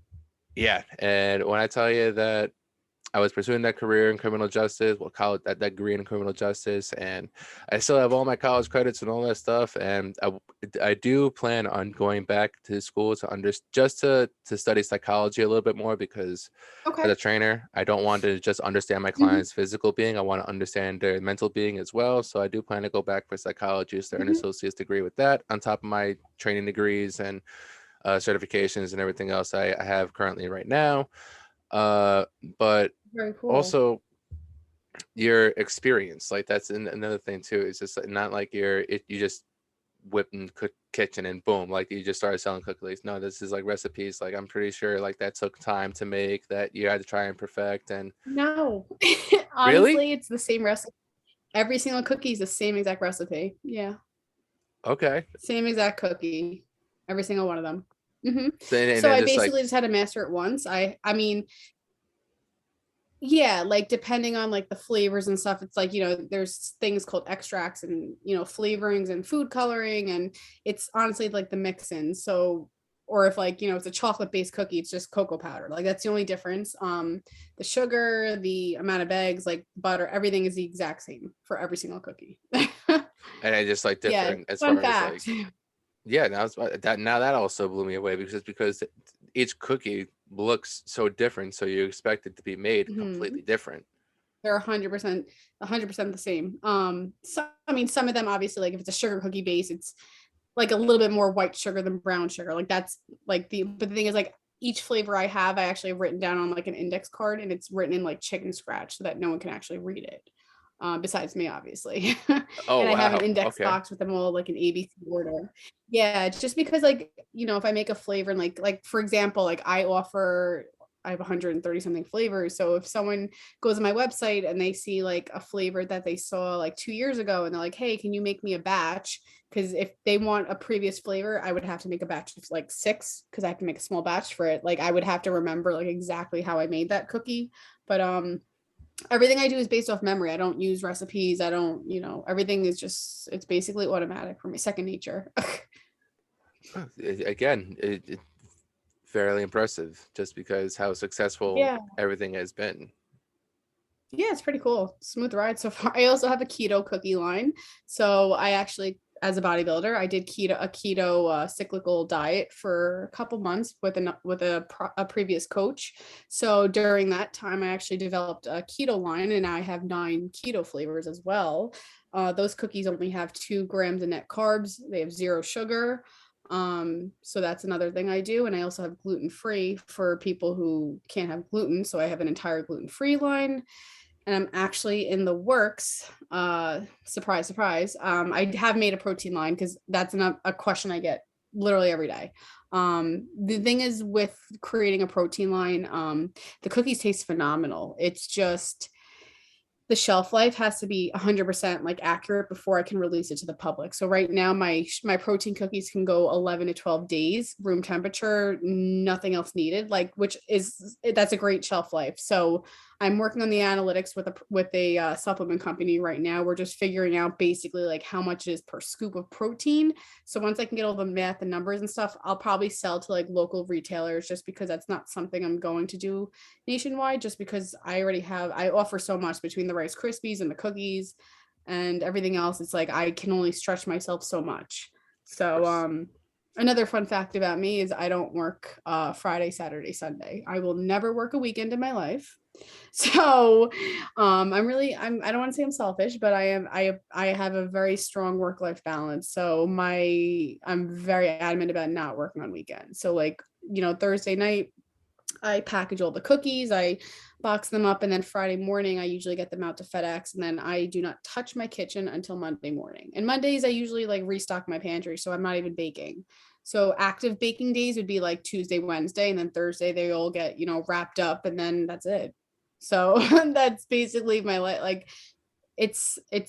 yeah. And when I tell you that I was pursuing that career in criminal justice, well, college that degree in criminal justice, and I still have all my college credits and all that stuff. And I do plan on going back to school to just to study psychology a little bit more, because as Okay. a trainer, I don't want to just understand my Hmm. client's physical being. I want to understand their mental being as well. So I do plan to go back for psychology, start an Hmm. associate's degree with that on top of my training degrees and certifications and everything else I have currently right now. Uh, but Very cool. also your experience, like that's another thing too. It's just not like you just whip and cook kitchen and boom, like you just started selling cookies. No, this is like recipes. Like I'm pretty sure like that took time to make, that you had to try and perfect. And No, Really? Honestly, it's the same recipe. Every single cookie is the same exact recipe. Yeah. Okay. Same exact cookie. Every single one of them. Hmm. So, and So then I just like, basically just had to master it once. I mean, yeah, like depending on like the flavors and stuff, it's like, there's things called extracts and, flavorings and food coloring. And it's honestly like the mix-in. So, or if like, it's a chocolate based cookie, it's just cocoa powder. Like that's the only difference. The sugar, the amount of eggs, like butter, everything is the exact same for every single cookie. and I just like Yeah, different as fun far as like, fact. yeah, now that also blew me away because each cookie looks so different, so you expect it to be made completely Mhm. different. They're 100% the same. So I mean, some of them obviously, like if it's a sugar cookie base, it's like a little bit more white sugar than brown sugar. Like that's like but the thing is like each flavor I have, I actually have written down on like an index card, and it's written in like chicken scratch so that no one can actually read it. Besides me, obviously. Oh And I have an wow. index Okay. box with them all like an ABC order. Yeah, just because like, if I make a flavor and like for example, like I have 130 something flavors. So if someone goes to my website and they see like a flavor that they saw like 2 years ago and they're like, hey, can you make me a batch? Because if they want a previous flavor, I would have to make a batch of like 6 because I have to make a small batch for it. Like I would have to remember like exactly how I made that cookie. But everything I do is based off memory. I don't use recipes. I don't, everything is just, it's basically automatic for me, second nature. Again, fairly impressive just because how successful Yeah. everything has been. Yeah, it's pretty cool. Smooth ride so far. I also have a keto cookie line. So I actually, as a bodybuilder, I did keto cyclical diet for a couple months with a previous coach. So during that time, I actually developed a keto line, and I have 9 keto flavors as well. Those cookies only have 2 grams of net carbs. They have 0 sugar. So that's another thing I do. And I also have gluten free for people who can't have gluten. So I have an entire gluten free line, and I'm actually in the works. Surprise, surprise. I have made a protein line because that's a question I get literally every day. The thing is with creating a protein line, the cookies taste phenomenal. It's just the shelf life has to be 100% like accurate before I can release it to the public. So right now my protein cookies can go 11 to 12 days, room temperature, nothing else needed, like which is that's a great shelf life. So I'm working on the analytics with a supplement company right now. We're just figuring out basically like how much it is per scoop of protein. So once I can get all the math and numbers and stuff, I'll probably sell to like local retailers just because that's not something I'm going to do nationwide, just because I offer so much between the Rice Krispies and the cookies and everything else. It's like I can only stretch myself so much. Of So course. another fun fact about me is I don't work Friday, Saturday, Sunday. I will never work a weekend in my life. So I don't want to say I'm selfish, but I have a very strong work-life balance. So I'm very adamant about not working on weekends. So like, Thursday night I package all the cookies, I box them up, and then Friday morning, I usually get them out to FedEx. And then I do not touch my kitchen until Monday morning. And Mondays, I usually like restock my pantry. So I'm not even baking. So active baking days would be like Tuesday, Wednesday, and then Thursday, they all get, wrapped up, and then that's it. So that's basically my life. Like, it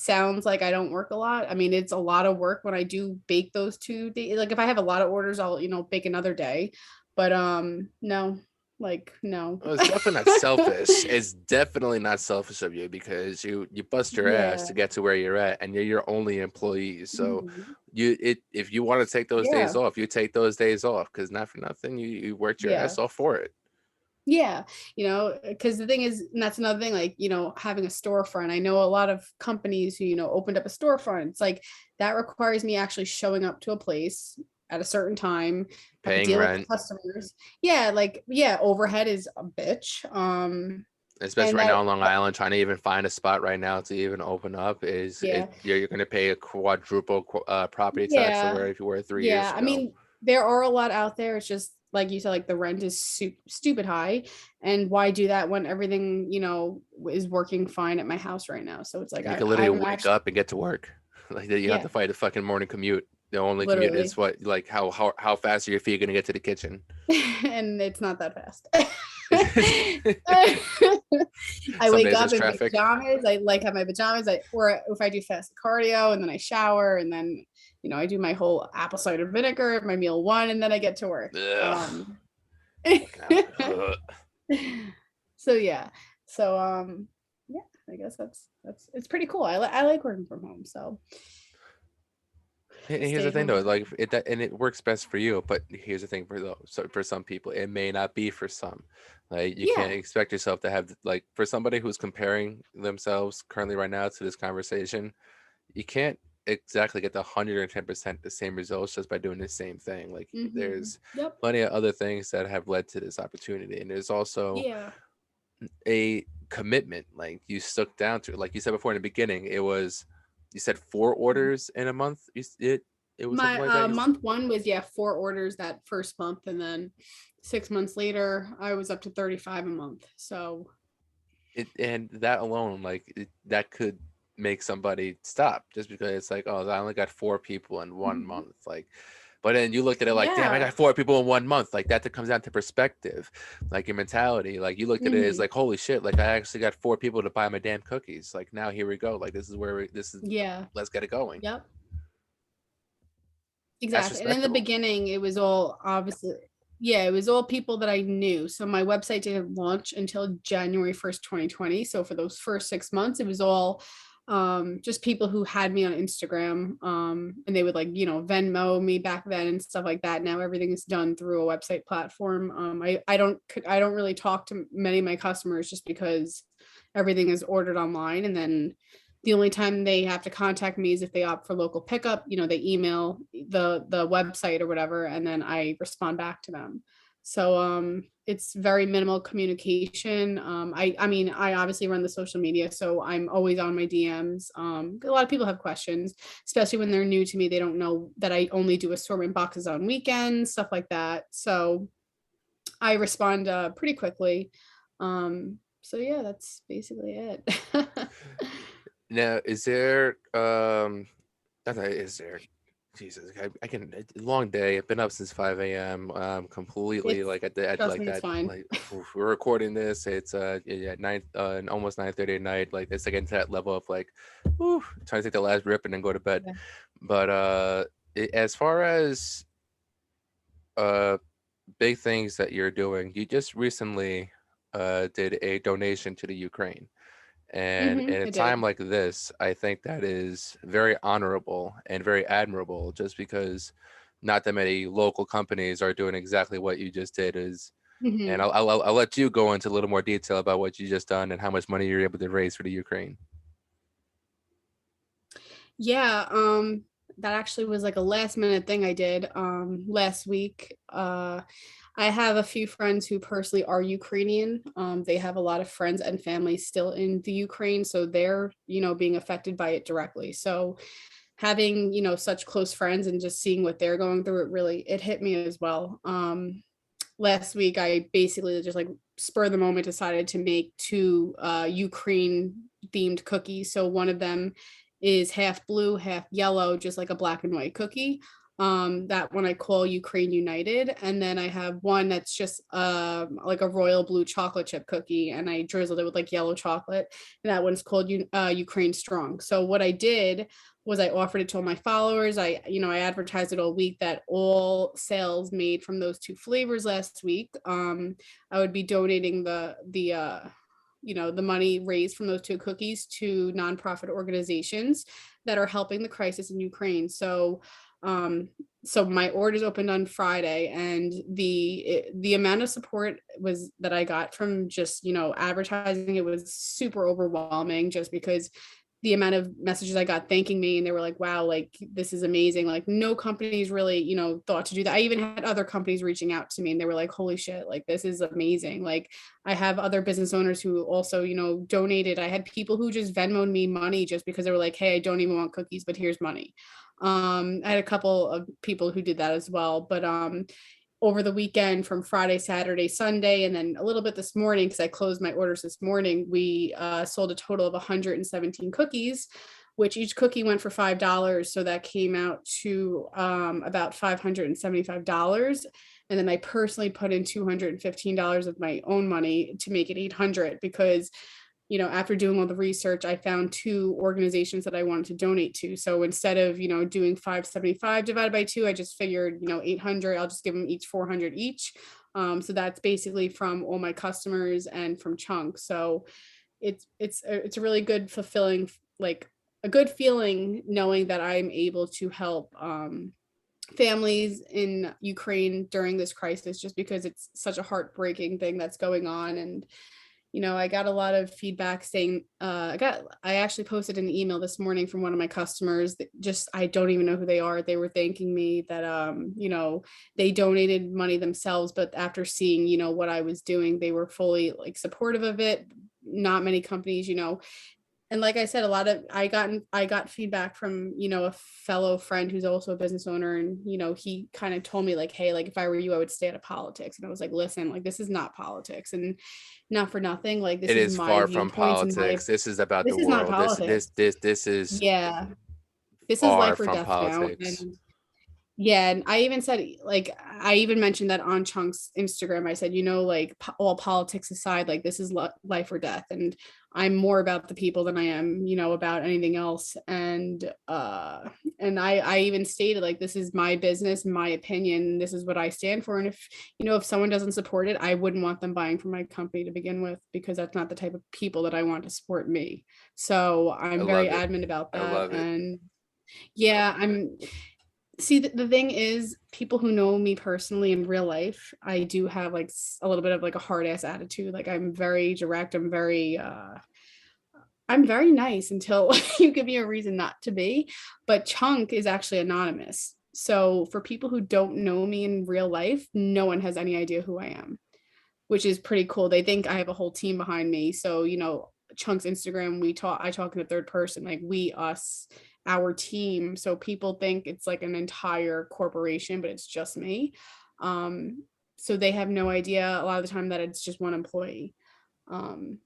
sounds like I don't work a lot. I mean, it's a lot of work when I do bake those 2 days. Like if I have a lot of orders, I'll, bake another day. But no, like no. Well, it's definitely not selfish. It's definitely not selfish of you because you bust your ass Yeah. to get to where you're at, and you're your only employee. So Mhm. if you want to take those days Yeah. off, you take those days off because not for nothing, you worked your Yeah. ass off for it. Yeah, because the thing is, and that's another thing, like, having a storefront. I know a lot of companies who, opened up a storefront. It's like that requires me actually showing up to a place at a certain time, have to Paying deal with the rent, customers. Yeah, like, yeah, overhead is a bitch. especially And right now that, on Long Island, trying to even find a spot right now to even open up yeah, you're going to pay a quadruple property tax yeah, over if you were 3 years yeah. I ago. mean, there are a lot out there. It's just like you said, like the rent is stupid high, and why do that when everything is working fine at my house right now? So it's like And you can literally I'm wake actually, up and get to work. Like you don't have yeah, to fight a fucking morning commute. The only commute is literally. what like how fast are your feet going to get to the kitchen? And it's not that fast. I Some wake days up there's in my traffic. pajamas. I like have my pajamas. Or if I do fast cardio and then I shower and then, I do my whole apple cider vinegar, my meal one, and then I get to work. Ugh. So yeah. So yeah, I guess that's it's pretty cool. I like working from home. So And here's stay the thing home. though, like and it works best for you, but here's the thing for some people, it may not be for some. Like you can't Yeah. expect yourself to have like for somebody who's comparing themselves currently right now to this conversation, you can't exactly get the 110% the same results just by doing the same thing. Like there's Yep. plenty of other things that have led to this opportunity, and there's also Yeah. a commitment. Like you stuck down to it. Like you said before in the beginning, it was you said 4 orders in a month. It was something My like that. month one was 4 orders that first month, and then 6 months later I was up to 35 a month. So And that alone, that could make somebody stop just because it's like, oh, I only got 4 people in one Mhm. month. Like, but then you looked at it like, damn, I Yeah. got 4 people in one month. Like that comes down to perspective, like your mentality. Like you looked at it as Mhm. like, holy shit, like I actually got 4 people to buy my damn cookies. Like now here we go. Like this is Yeah. let's get it going. Yep. That's Exactly. And in the respectable. beginning, it was all obviously, it was all people that I knew. So my website didn't launch until January 1st, 2020. So for those first 6 months, it was all just people who had me on Instagram. And they would like, Venmo me back then and stuff like that. Now everything is done through a website platform. I don't really talk to many of my customers just because everything is ordered online, and then the only time they have to contact me is if they opt for local pickup. They email the website or whatever, and then I respond back to them. So it's very minimal communication. I mean, I obviously run the social media, so I'm always on my DMs. A lot of people have questions, especially when they're new to me. They don't know that I only do assortment boxes on weekends, stuff like that. So I respond pretty quickly. So yeah, that's basically it. Now, is there not that- is there Jesus, I can long day. I've been up since 5 a.m. Completely It's like at trust like me, it's that. fine. Like oof, we're recording this. It's nine almost 9:30 at night. Like it's again to that level of like, whew, trying to take the last rip and then go to bed. Yeah. But as far as uh big things that you're doing, you just recently did a donation to the Ukraine. And in a I time did. like this, I think that is very honorable and very admirable just because not that many local companies are doing exactly what you just did is and hmm I'll let you go into a little more detail about what you just done and how much money you're able to raise for the Ukraine. Yeah, that actually was like a last minute thing I did last week. I have a few friends who personally are Ukrainian. They have a lot of friends and family still in the Ukraine, so they're, being affected by it directly. So having, such close friends and just seeing what they're going through, it hit me as well. Last week I basically just like spur of the moment decided to make two Ukraine themed cookies. So one of them is half blue, half yellow, just like a black and white cookie. That one I call Ukraine United. And then I have one that's just like a royal blue chocolate chip cookie, and I drizzled it with like yellow chocolate. And that one's called Ukraine Strong. So what I did was I offered it to all my followers. I advertised it all week that all sales made from those two flavors last week, I would be donating the money raised from those two cookies to nonprofit organizations that are helping the crisis in Ukraine. Um, so my orders opened on Friday, and the amount of support was that I got from just advertising it was super overwhelming, just because the amount of messages I got thanking me, and they were like, wow, like this is amazing. Like no companies really, thought to do that. I even had other companies reaching out to me, and they were like, holy shit, like this is amazing. Like I have other business owners who also, donated. I had people who just Venmoed me money just because they were like, hey, I don't even want cookies, but here's money. I had a couple of people who did that as well. But over the weekend from Friday, Saturday, Sunday, and then a little bit this morning, because I closed my orders this morning, we sold a total of 117 cookies, which each cookie went for $5. So that came out to about $575. And then I personally put in $215 of my own money to make it 800 because, you know, after doing all the research, I found 2 organizations that I wanted to donate to. So instead of, you know, doing 575 divided by 2, I just figured, you know, 800, I'll just give them each 400 each. So that's basically from all my customers and from Chunk. So it's a really good, fulfilling, like a good feeling knowing that I'm able to help families in Ukraine during this crisis, just because it's such a heartbreaking thing that's going on. And you know, I got a lot of feedback saying, I actually posted an email this morning from one of my customers that just, I don't even know who they are. They were thanking me that, you know, they donated money themselves, but after seeing, you know, what I was doing, they were fully like supportive of it. Not many companies, you know, and like I said, a lot of I got feedback from, you know, a fellow friend who's also a business owner, and you know, he kind of told me like, hey, like if I were you, I would stay out of politics. And I was like, listen, like this is not politics, and not for nothing, like this It is is my far from viewpoints and my, politics. This is about the this is not world. politics. This is Yeah, this is far life or from death now. politics. And yeah, and I even said, like, I even mentioned that on Chunk's Instagram. I said, you know, like all politics aside, like this is life or death, and I'm more about the people than I am, you know, about anything else. And I even stated like this is my business, my opinion, this is what I stand for. And if you know, if someone doesn't support it, I wouldn't want them buying from my company to begin with, because that's not the type of people that I want to support me. So I I'm very love it. adamant about I that. love it. And yeah, I'm see the thing is, people who know me personally in real life, I do have like a little bit of like a hard ass attitude. Like I'm very direct, I'm very nice until you give me a reason not to be. But Chunk is actually anonymous, so for people who don't know me in real life, no one has any idea who I am, which is pretty cool. They think I have a whole team behind me. So, you know, Chunk's Instagram, I talk in the third person, like we, us, our team. So people think it's like an entire corporation, but it's just me. Um, so they have no idea a lot of the time that it's just one employee. Um,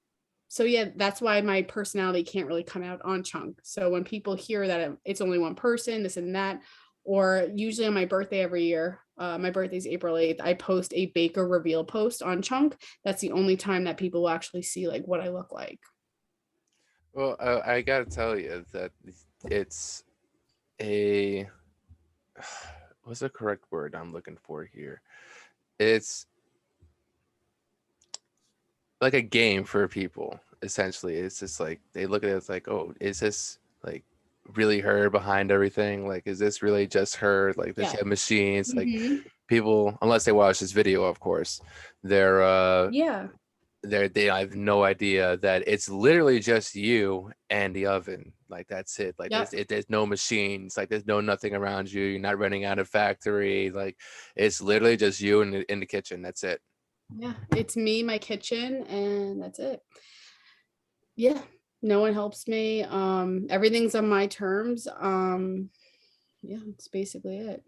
so yeah, that's why my personality can't really come out on Chunk. So when people hear that it's only one person, this and that, or usually on my birthday every year, my birthday's April 8th, I post a baker reveal post on Chunk. That's the only time that people will actually see like what I look like. Well, I gotta tell you that it's a what's the correct word I'm looking for here? It's like a game for people, essentially. It's just like they look at it, it's like, oh, is this like really her behind everything? Like, is this really just her? Like, does she Yeah. have machines? Like, Hmm. people, unless they watch this video, of course, they're Yeah. they have no idea that it's literally just you and the oven. Like that's it. Like Yep. there's no machines. Like there's no nothing around you. You're not running out of factory. Like it's literally just you in the kitchen. That's it. Yeah. It's me, my kitchen, and that's it. Yeah. No one helps me. Everything's on my terms. Yeah, that's basically it.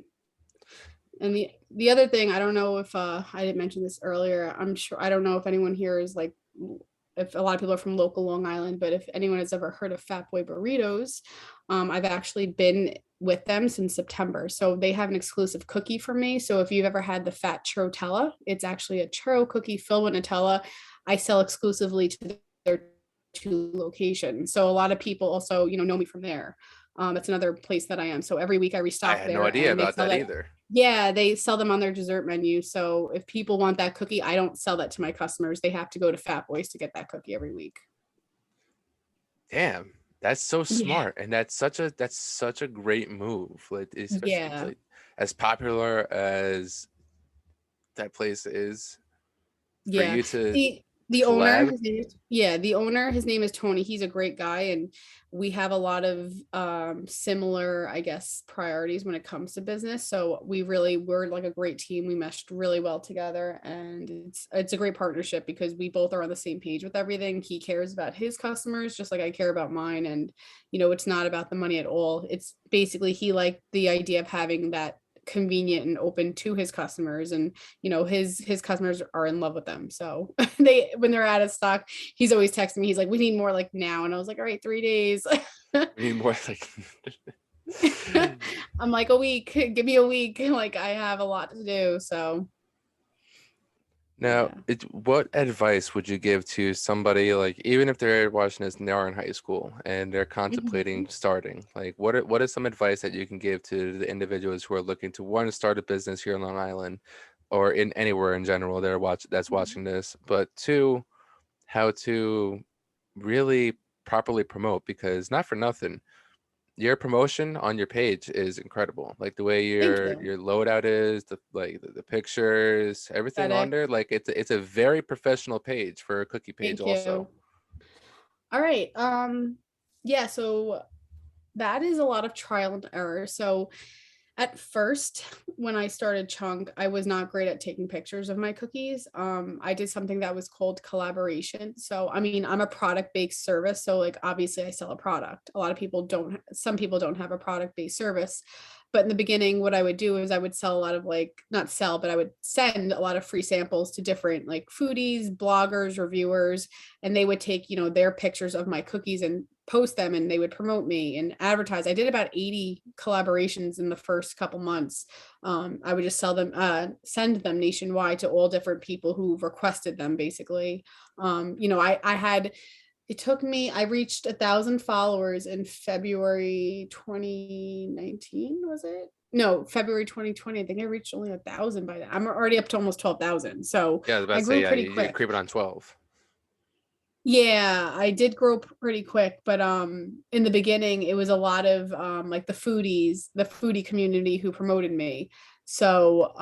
And the other thing, I don't know if I didn't mention this earlier. I'm sure I don't know if anyone here is like, if a lot of people are from local Long Island, but if anyone has ever heard of Fat Boy Burritos, I've actually been with them since September. So they have an exclusive cookie for me. So if you've ever had the Fat Churrotella, it's actually a churro cookie filled with Nutella. I sell exclusively to their 2 locations. So a lot of people also, you know me from there. That's another place that I am. So every week I I restock had no there, idea and they about sell that that. either. Yeah, they sell them on their dessert menu. So if people want that cookie, I don't sell that to my customers. They have to go to Fat Boys to get that cookie every week. Damn, that's so Yeah. smart, and that's such a great move. Like especially Yeah. like as popular as that place is, for Yeah. you to The owner, collab. his name is, yeah, the owner, his name is Tony. He's a great guy, and we have a lot of similar, I guess, priorities when it comes to business. So we're like a great team. We meshed really well together, and it's a great partnership because we both are on the same page with everything. He cares about his customers just like I care about mine, and you know, it's not about the money at all. It's basically he liked the idea of having that convenient and open to his customers, and you know, his customers are in love with them. So they, when they're out of stock, he's always texting me, he's like, we need more like now, and I was like, all right, 3 days. We need more like I'm like, a week, give me a week. Like I have a lot to do. So Now, Yeah. what advice would you give to somebody, like, even if they're watching this and they are in high school and they're contemplating Mhm. starting? Like, what is some advice that you can give to the individuals who are looking to, one, start a business here in Long Island or in anywhere in general that's watching this, but two, how to really properly promote? Because not for nothing, your promotion on your page is incredible. Like the way Thank your you. your loadout is, the pictures, everything on Aesthetic. there. Like it's a very professional page for a cookie page Thank also. you. All right. Yeah, so that is a lot of trial and error. So at first, when I started Chunk, I was not great at taking pictures of my cookies. I did something that was called collaboration. So, I mean, I'm a product-based service. So, like, obviously, I sell a product. A lot of people don't, some people don't have a product-based service. But in the beginning, what I would do is I would sell a lot of like, not sell, but I would send a lot of free samples to different like foodies, bloggers, reviewers, and they would take, their pictures of my cookies and post them and they would promote me and advertise. I did about 80 collaborations in the first couple months. I would just send them nationwide to all different people who requested them basically. I had, it took me, I reached 1,000 followers in February 2019, was it? No, February 2020. I think I reached only 1,000 by then. I'm already up to almost 12,000. So Yeah, I was about I to say, grew yeah, pretty you're quick. creeping on 12. Yeah, I did grow pretty quick, but in the beginning it was a lot of like the foodie community who promoted me. So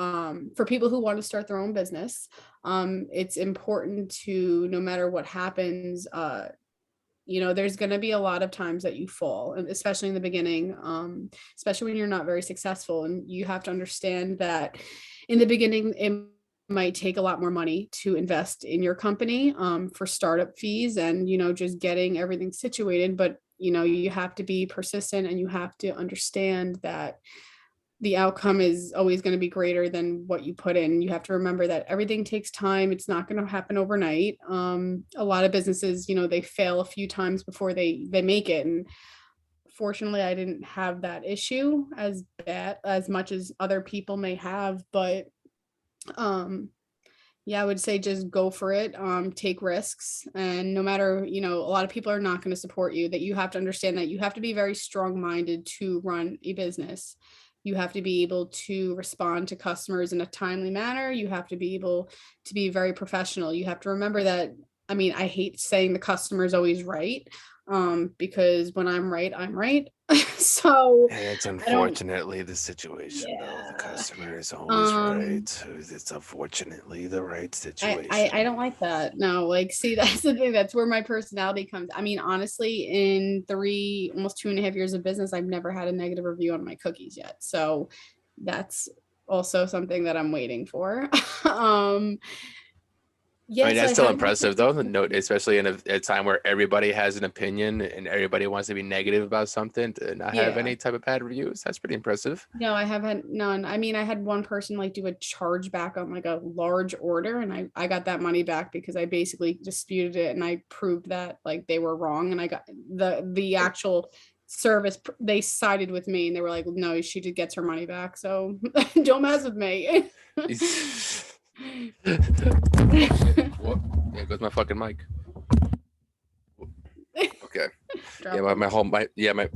for people who want to start their own business, it's important to, no matter what happens, there's going to be a lot of times that you fall, and especially in the beginning, especially when you're not very successful, and you have to understand that in the beginning it might take a lot more money to invest in your company, for startup fees and just getting everything situated, but you have to be persistent and you have to understand that the outcome is always going to be greater than what you put in. You have to remember that everything takes time. It's not going to happen overnight. A lot of businesses, they fail a few times before they make it. And fortunately, I didn't have that issue as bad as much as other people may have. But yeah, I would say just go for it. Take risks, and no matter, a lot of people are not going to support you. That you have to understand that you have to be very strong-minded to run a business. You have to be able to respond to customers in a timely manner. You have to be able to be very professional. You have to remember that, I mean, I hate saying the customer is always right, because when I'm right, I'm right. So And it's I don't, unfortunately the situation, though. The yeah. customer is always right. Um, It's unfortunately the right I situation. don't like that. No, like, see, that's the thing. That's where my personality comes. I mean, honestly, in almost 2.5 years of business, I've never had a negative review on my cookies yet. So that's also something that I'm waiting for. um, I mean, yes, that's I still had one impressive, though. person. Note, especially in a time where everybody has an opinion and everybody wants to be negative about something, to not have Yeah. any type of bad reviews. That's pretty impressive. No, I haven't none. I mean, I had one person like do a charge back on like a large order, and I got that money back because I basically disputed it and I proved that like they were wrong, and I got the actual service, they sided with me and they were like, no, she just gets her money back. So don't mess with me. Whoop. There goes my fucking mic. Okay. Yeah, Drop them. yeah, my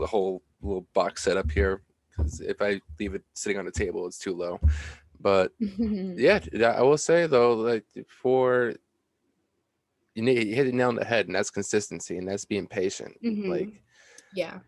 whole little box set up here. Because if I leave it sitting on the table, it's too low. But yeah, I will say though, like for you hit the nail on the head, and that's consistency, and that's being patient. Hmm. Like Yeah,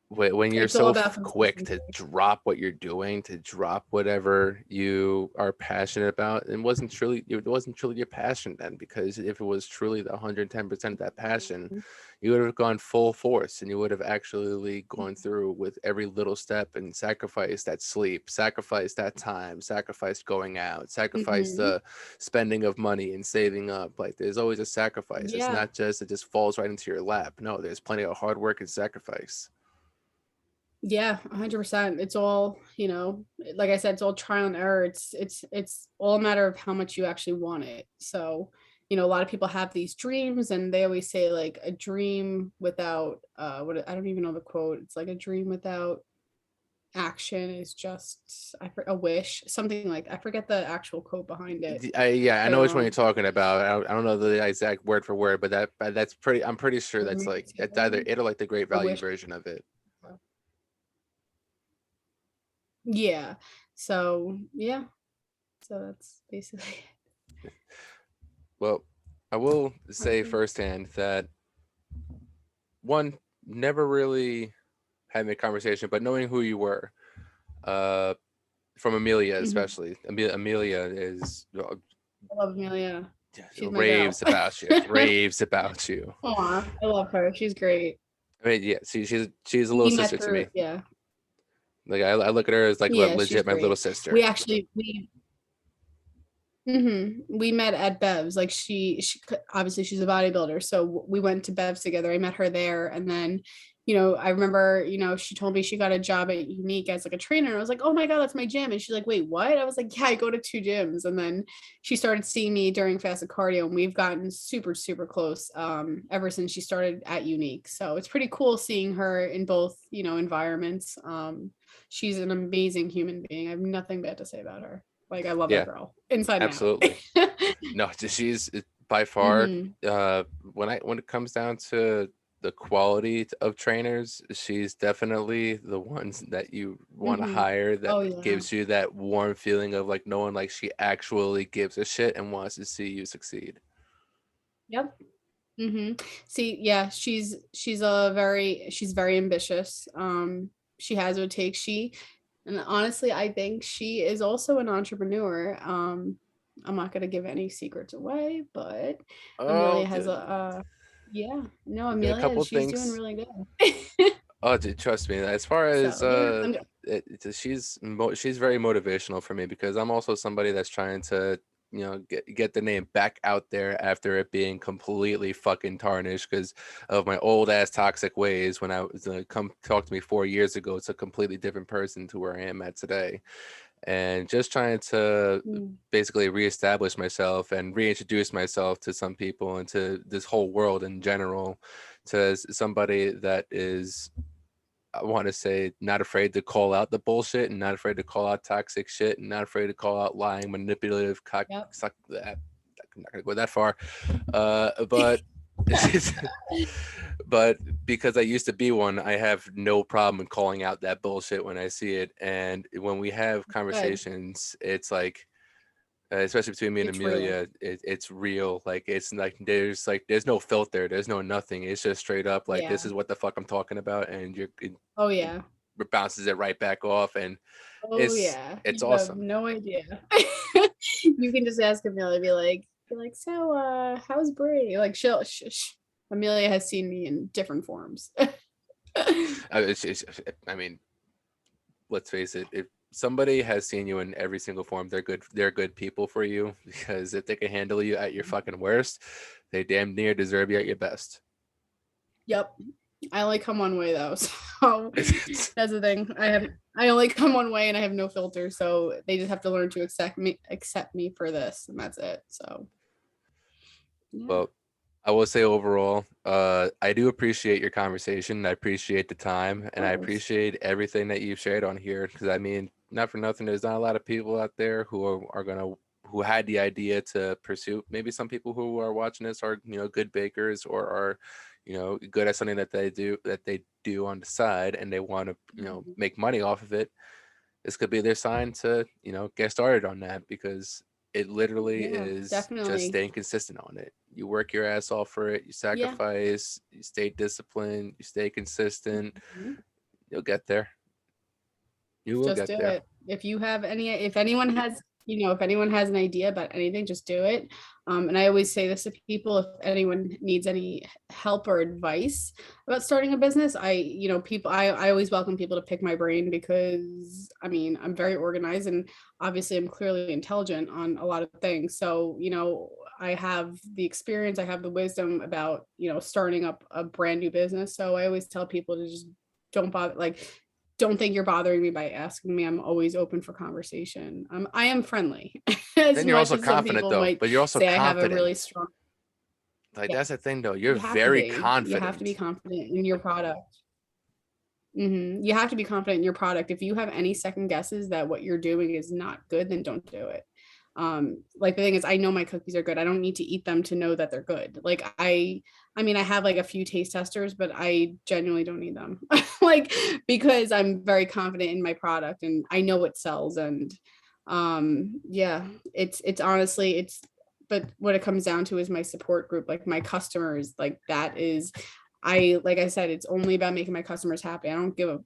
when you're it's all so about quick consistency. to drop what you're doing, to drop whatever you are passionate about, it wasn't truly your passion then. Because if it was truly the 110% of that passion, you would have gone full force, and you would have actually gone through with every little step and sacrificed that sleep, sacrificed that time, sacrificed going out, sacrificed Hmm. the spending of money and saving up. Like there's always a sacrifice. It's Yeah. not just it just falls right into your lap. No, there's plenty of hard work and sacrifice. Yeah, 100%. It's all, like I said, it's all trial and error. It's all a matter of how much you actually want it. So, a lot of people have these dreams and they always say like a dream without what, I don't even know the quote. It's like a dream without action is just a wish, something like, I forget the actual quote behind it, Yeah, I but know which one you're talking about. I don't know the exact word for word, but that's pretty. I'm pretty sure that's me like it's either too. it or like the Great A Value wish. version of it. Yeah. So yeah. So that's basically Well, I will it. say firsthand that one, never really having a conversation, but knowing who you were, uh, from Amelia Mhm. especially. Amelia is I love Amelia. She's my girl. raves about you, raves about you. Aw, I love her. She's great. I mean, yeah, she's a little We met sister to through, me. yeah. Like I look at her as like Yeah, she's legit my little great. We sister. actually we met at Bev's. Like she obviously she's a bodybuilder, so we went to Bev's together. I met her there, and then, I remember, she told me she got a job at Unique as like a trainer. And I was like, oh my god, that's my gym. And she's like, wait, what? I was like, yeah, I go to two gyms. And then she started seeing me during fasted cardio, and we've gotten super super close ever since she started at Unique. So it's pretty cool seeing her in both environments. She's an amazing human being. I have nothing bad to say about her. Like, I love that Yeah, girl inside and out. absolutely. No, she's by far, hmm when it comes down to the quality of trainers, she's definitely the ones that you want to hmm hire, that Oh yeah. gives you that warm feeling of like knowing like she actually gives a shit and wants to see you succeed. Yep. See, yeah, she's very ambitious. She has what it takes. And honestly, I think she is also an entrepreneur. I'm not gonna give any secrets away, but Oh, Amelia has yeah, no, a Amelia, couple she's doing things. really good. Oh, dude, trust me. As far as So yeah, she's very motivational for me because I'm also somebody that's trying to get the name back out there after it being completely fucking tarnished because of my old ass toxic ways. When I was come talk to me 4 years ago, it's a completely different person to where I am at today, and just trying to Mm, basically reestablish myself and reintroduce myself to some people and to this whole world in general, to somebody that is, I want to say, not afraid to call out the bullshit and not afraid to call out toxic shit and not afraid to call out lying, manipulative, yep. suck that. I'm not gonna go that far, but but because I used to be one, I have no problem in calling out that bullshit when I see it. And when we have Good. conversations, it's like, especially between me and It's real. Amelia, it's real. Like it's like there's no filter, there's no nothing. It's just straight up like this Yeah. is what the fuck I'm talking about, and Oh it yeah. bounces it right back off, and Oh it's yeah. it's You have awesome. no idea. You can just ask Amelia, be like, so how's Brie? Like Amelia has seen me in different forms. I mean, let's face it, if somebody has seen you in every single form, they're good people for you, because if they can handle you at your fucking worst, they damn near deserve you at your best. Yep. I only come one way though. So that's the thing. I only come one way and I have no filter. So they just have to learn to accept me for this, and that's it. So yeah. Well, I will say overall, I do appreciate your conversation. I appreciate the time, Of and I course. appreciate everything that you've shared on here. Because I mean, not for nothing, there's not a lot of people out there who had the idea to pursue. Maybe some people who are watching this are good bakers or are good at something that they do on the side, and they want to Mhm. make money off of it. This could be their sign to get started on that, because it literally Yeah, is just definitely. staying consistent on it. You work your ass off for it, you Yeah. sacrifice, you stay disciplined, you stay consistent, Mhm. you'll get there. You will Just get do there. it. If anyone has an idea about anything, just do it. And I always say this to people: if anyone needs any help or advice about starting a business, I always welcome people to pick my brain, because I mean, I'm very organized, and obviously I'm clearly intelligent on a lot of things. So, I have the experience, I have the wisdom about, starting up a brand new business. So I always tell people to just don't bother, like, don't think you're bothering me by asking me. I'm always open for conversation. I am friendly, as Then you're much also as some confident people though, might but you're also say I have a confident. really strong. Like, Yeah, that's the thing though. You're you have to very be. You have to be confident. confident in your product. You have to be confident in your product. If you have any second guesses that what you're doing is not good, then don't do it. Like the thing is, I know my cookies are good. I don't need to eat them to know that they're good. Like I mean, I have like a few taste testers, but I genuinely don't need them. Like, because I'm very confident in my product and I know it sells. And yeah, it's honestly, but what it comes down to is my support group, like my customers, like that is, like I said, it's only about making my customers happy. I don't give a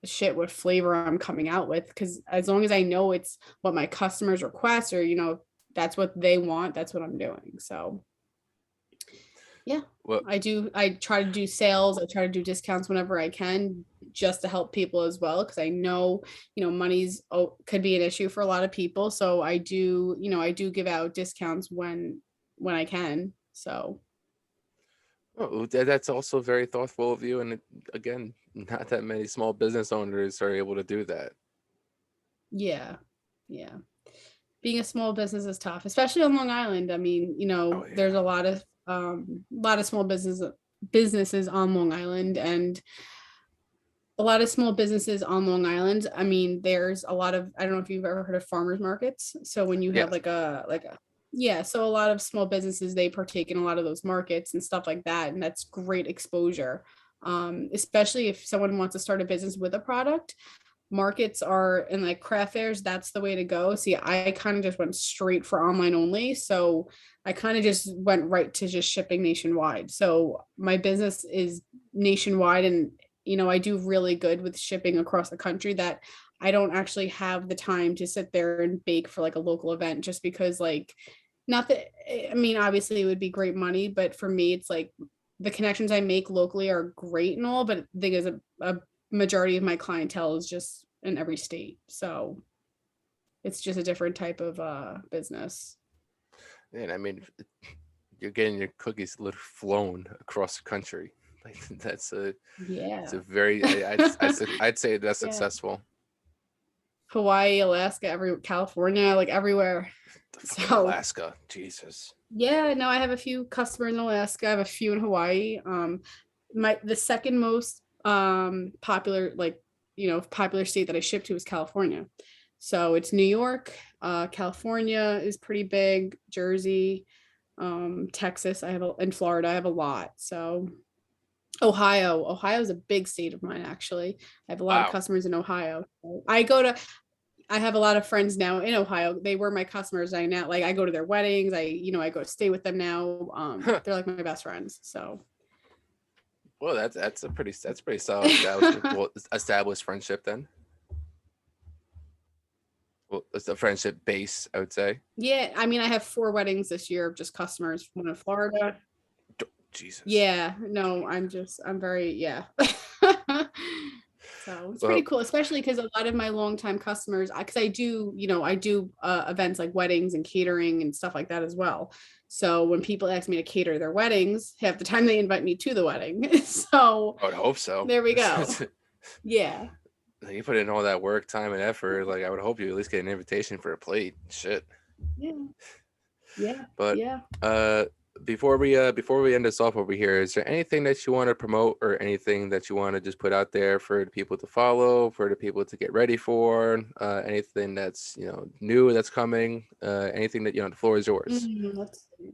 shit what flavor I'm coming out with, because as long as I know it's what my customers request, or that's what they want, that's what I'm doing. So yeah, Well, I try to do sales, I try to do discounts whenever I can, just to help people as well, because I know money's could be an issue for a lot of people. So I do give out discounts when I can. So that's also very thoughtful of you. And again, not that many small business owners are able to do that. yeah, being a small business is tough, especially on Long Island. I mean, Oh yeah. there's a lot of small businesses on Long Island, and a lot of small businesses on Long Island. I mean, there's a lot of, I don't know if you've ever heard of farmers markets. So when you have Yes. yeah, so a lot of small businesses, they partake in a lot of those markets and stuff like that, and that's great exposure. Especially if someone wants to start a business with a product, markets are, and like craft fairs, that's the way to go. See, I kind of just went straight for online only, so I kind of just went right to just shipping nationwide. So my business is nationwide, and I do really good with shipping across the country, that I don't actually have the time to sit there and bake for like a local event, just because, like, not that, I mean, obviously it would be great money, but for me it's like the connections I make locally are great and all, but the thing is, a majority of my clientele is just in every state. So it's just a different type of business. And I mean, you're getting your cookies literally flown across the country. Like that's it's Yeah. a very, I'd say that's Yeah. successful. Hawaii, Alaska, California, like everywhere. The fucking So Alaska, Jesus. yeah, no, I have a few customers in Alaska. I have a few in Hawaii. The second most popular, like, popular state that I ship to is California. So it's New York, California is pretty big, Jersey, Texas, in Florida, I have a lot. So Ohio is a big state of mine, actually. I have a lot of Wow. customers in Ohio. I have a lot of friends now in Ohio. They were my customers. I go to their weddings. I go to stay with them now. They're like my best friends. So Well, that's pretty solid established friendship then. Well, it's a friendship base, I would say. yeah, I mean, I have 4 weddings this year of just customers. One in Florida. Jesus. Yeah, no, I'm very, yeah. So it's pretty Well, cool, especially because a lot of my longtime customers, because I do events like weddings and catering and stuff like that as well. So when people ask me to cater their weddings, half the time they invite me to the wedding. So I would hope so. there we go. Yeah. You put in all that work, time, and effort. Like I would hope you at least get an invitation for a plate. Shit. Yeah. Yeah. But Yeah. before we end this off over here, is there anything that you want to promote or anything that you want to just put out there for the people to follow, for the people to get ready for? Anything that's new that's coming? Anything that the floor is yours. Let's see.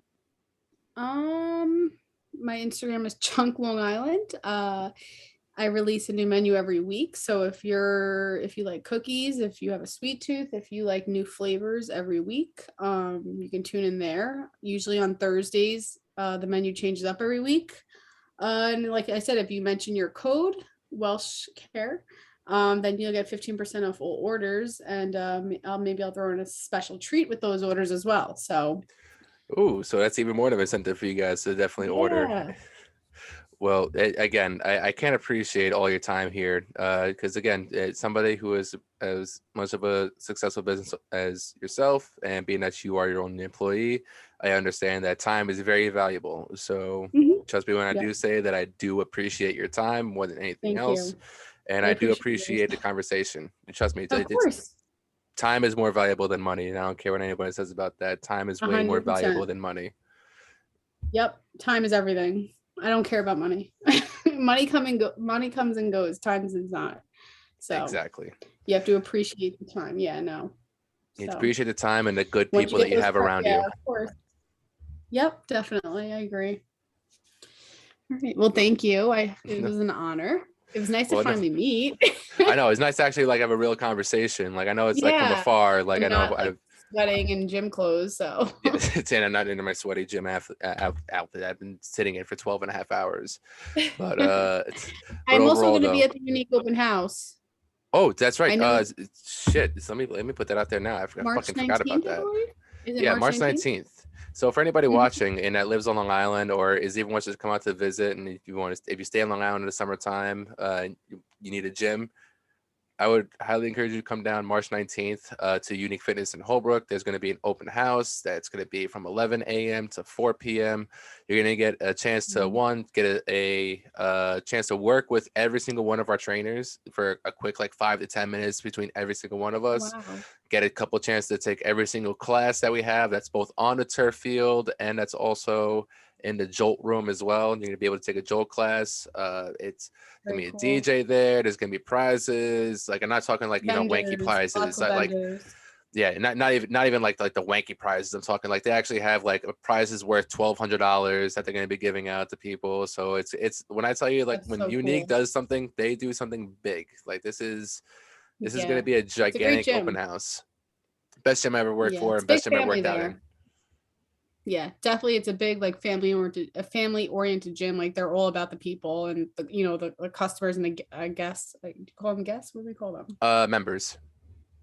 My Instagram is Chunk Long Island. I release a new menu every week. So if you like cookies, if you have a sweet tooth, if you like new flavors every week, you can tune in there. Usually on Thursdays, the menu changes up every week. And like I said, if you mention your code Welshcare, then you'll get 15% off all orders, and maybe I'll throw in a special treat with those orders as well. So Ooh, so that's even more of an incentive for you guys to definitely order. yeah. Well, again, I can't appreciate all your time here because, again, it's somebody who is as much of a successful business as yourself, and being that you are your own employee, I understand that time is very valuable. So Mhm. trust me when I Yeah. do say that I do appreciate your time more than anything Thank else. you. And I I do appreciate yours. appreciate the conversation. And trust me, Of course. time is more valuable than money. And I don't care what anybody says about that. Time is way more valuable 100%. than money. Yep. Time is everything. I don't care about money. money comes and goes, times is not. So Exactly. you have to appreciate the time. Yeah, no. You So appreciate the time and the good once you people that get you those have around yeah, you. of course. Yep, definitely. I agree. All right. Well, thank you. It was an honor. It was nice to Well, no, finally meet. I know it's nice to actually like have a real conversation. Like I know it's like from Yeah. afar. Like I'm I know not like I've sweating in gym clothes. So yeah, saying I'm not into my sweaty gym outfit. I've been sitting in for 12 and a half hours. But I'm also overall going to be though, at the Unique Open House. oh, that's right. I know Shit. Let me put that out there now. I March fucking forgot about 19th, I that. believe. Is it Yeah, March March 19th? 19th. So for anybody Mhm. watching and that lives on Long Island or is even wants to come out to visit, and if you stay in Long Island in the summertime, you need a gym, I would highly encourage you to come down March 19th to Unique Fitness in Holbrook. There's going to be an open house that's going to be from 11 a.m. to 4 p.m. You're going to get a chance to get a chance to work with every single one of our trainers for a quick like 5 to 10 minutes between every single one of us. Wow. Get a couple chances to take every single class that we have. That's both on the turf field and that's also in the Jolt room as well. You're going to be able to take a Jolt class. It's gonna Very be a cool. DJ there. There's gonna be prizes. Like I'm not talking like wanky Vendors, lots prizes. of Like vendors. yeah, not even like the wanky prizes. I'm talking like they actually have like prizes worth $1,200 that they're gonna be giving out to people. So it's when I tell you like That's when so Unique cool. does something, they do something big. Like this is gonna Yeah. be a It's a great gigantic open gym. house. Best gym I ever worked Yeah. for It's and a big best gym I family worked out in. there. Yeah, definitely. It's a big like family oriented gym. Like they're all about the people and the customers and the guests. Like, do you call them guests? What do we call them? Members.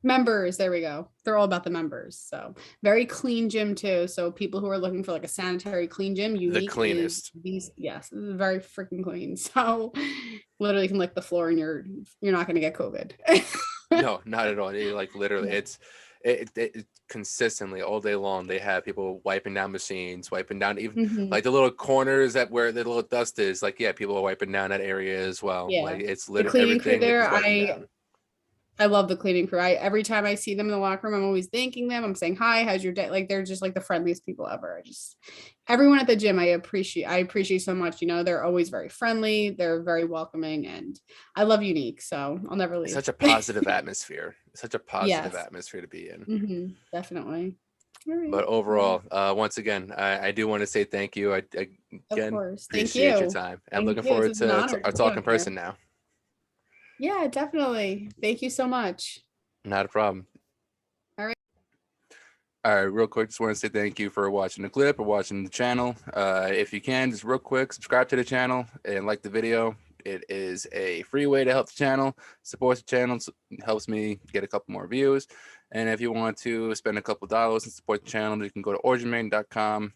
Members. There we go. They're all about the members. So very clean gym too. So people who are looking for like a sanitary clean gym, The Unique is cleanest. these. Yes, this is very freaking clean. So literally can lick the floor and you're not gonna get COVID. No, not at all. Like literally, Yeah. it consistently all day long. They have people wiping down machines, wiping down even Mhm. like the little corners that where the little dust is. Like yeah, people are wiping down that area as well. Yeah. Like it's The literally cleaning crew everything there, is wiping down. I love the cleaning crew. Every time I see them in the locker room, I'm always thanking them. I'm saying hi, how's your day? Like they're just like the friendliest people ever. Everyone at the gym, I appreciate so much. They're always very friendly, they're very welcoming, and I love Unique, so I'll never It's leave. such a positive atmosphere. Such a positive Yes. atmosphere to be in. Definitely. All right. But Well, overall, once again, I do want to say thank you. I of again course. Thank appreciate your you. time. I'm Thank looking you. This forward is an to honor our to be talk on in here. person now. Yeah, definitely. Thank you so much. Not a problem. All right. All right, real quick, just want to say thank you for watching the clip or watching the channel. If you can, just real quick, subscribe to the channel and like the video. It is a free way to help the channel, support the channel, helps me get a couple more views. And if you want to spend a couple dollars and support the channel, you can go to originmain.com,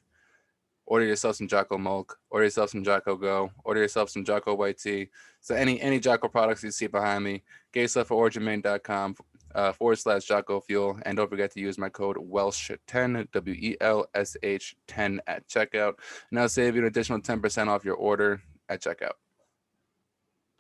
order yourself some Jocko Milk, order yourself some Jocko Go, order yourself some Jocko White Tea. So any Jocko products you see behind me, get yourself at originmain.com / Jocko Fuel. And don't forget to use my code WELSH10, WELSH10 at checkout. And I'll save you an additional 10% off your order at checkout.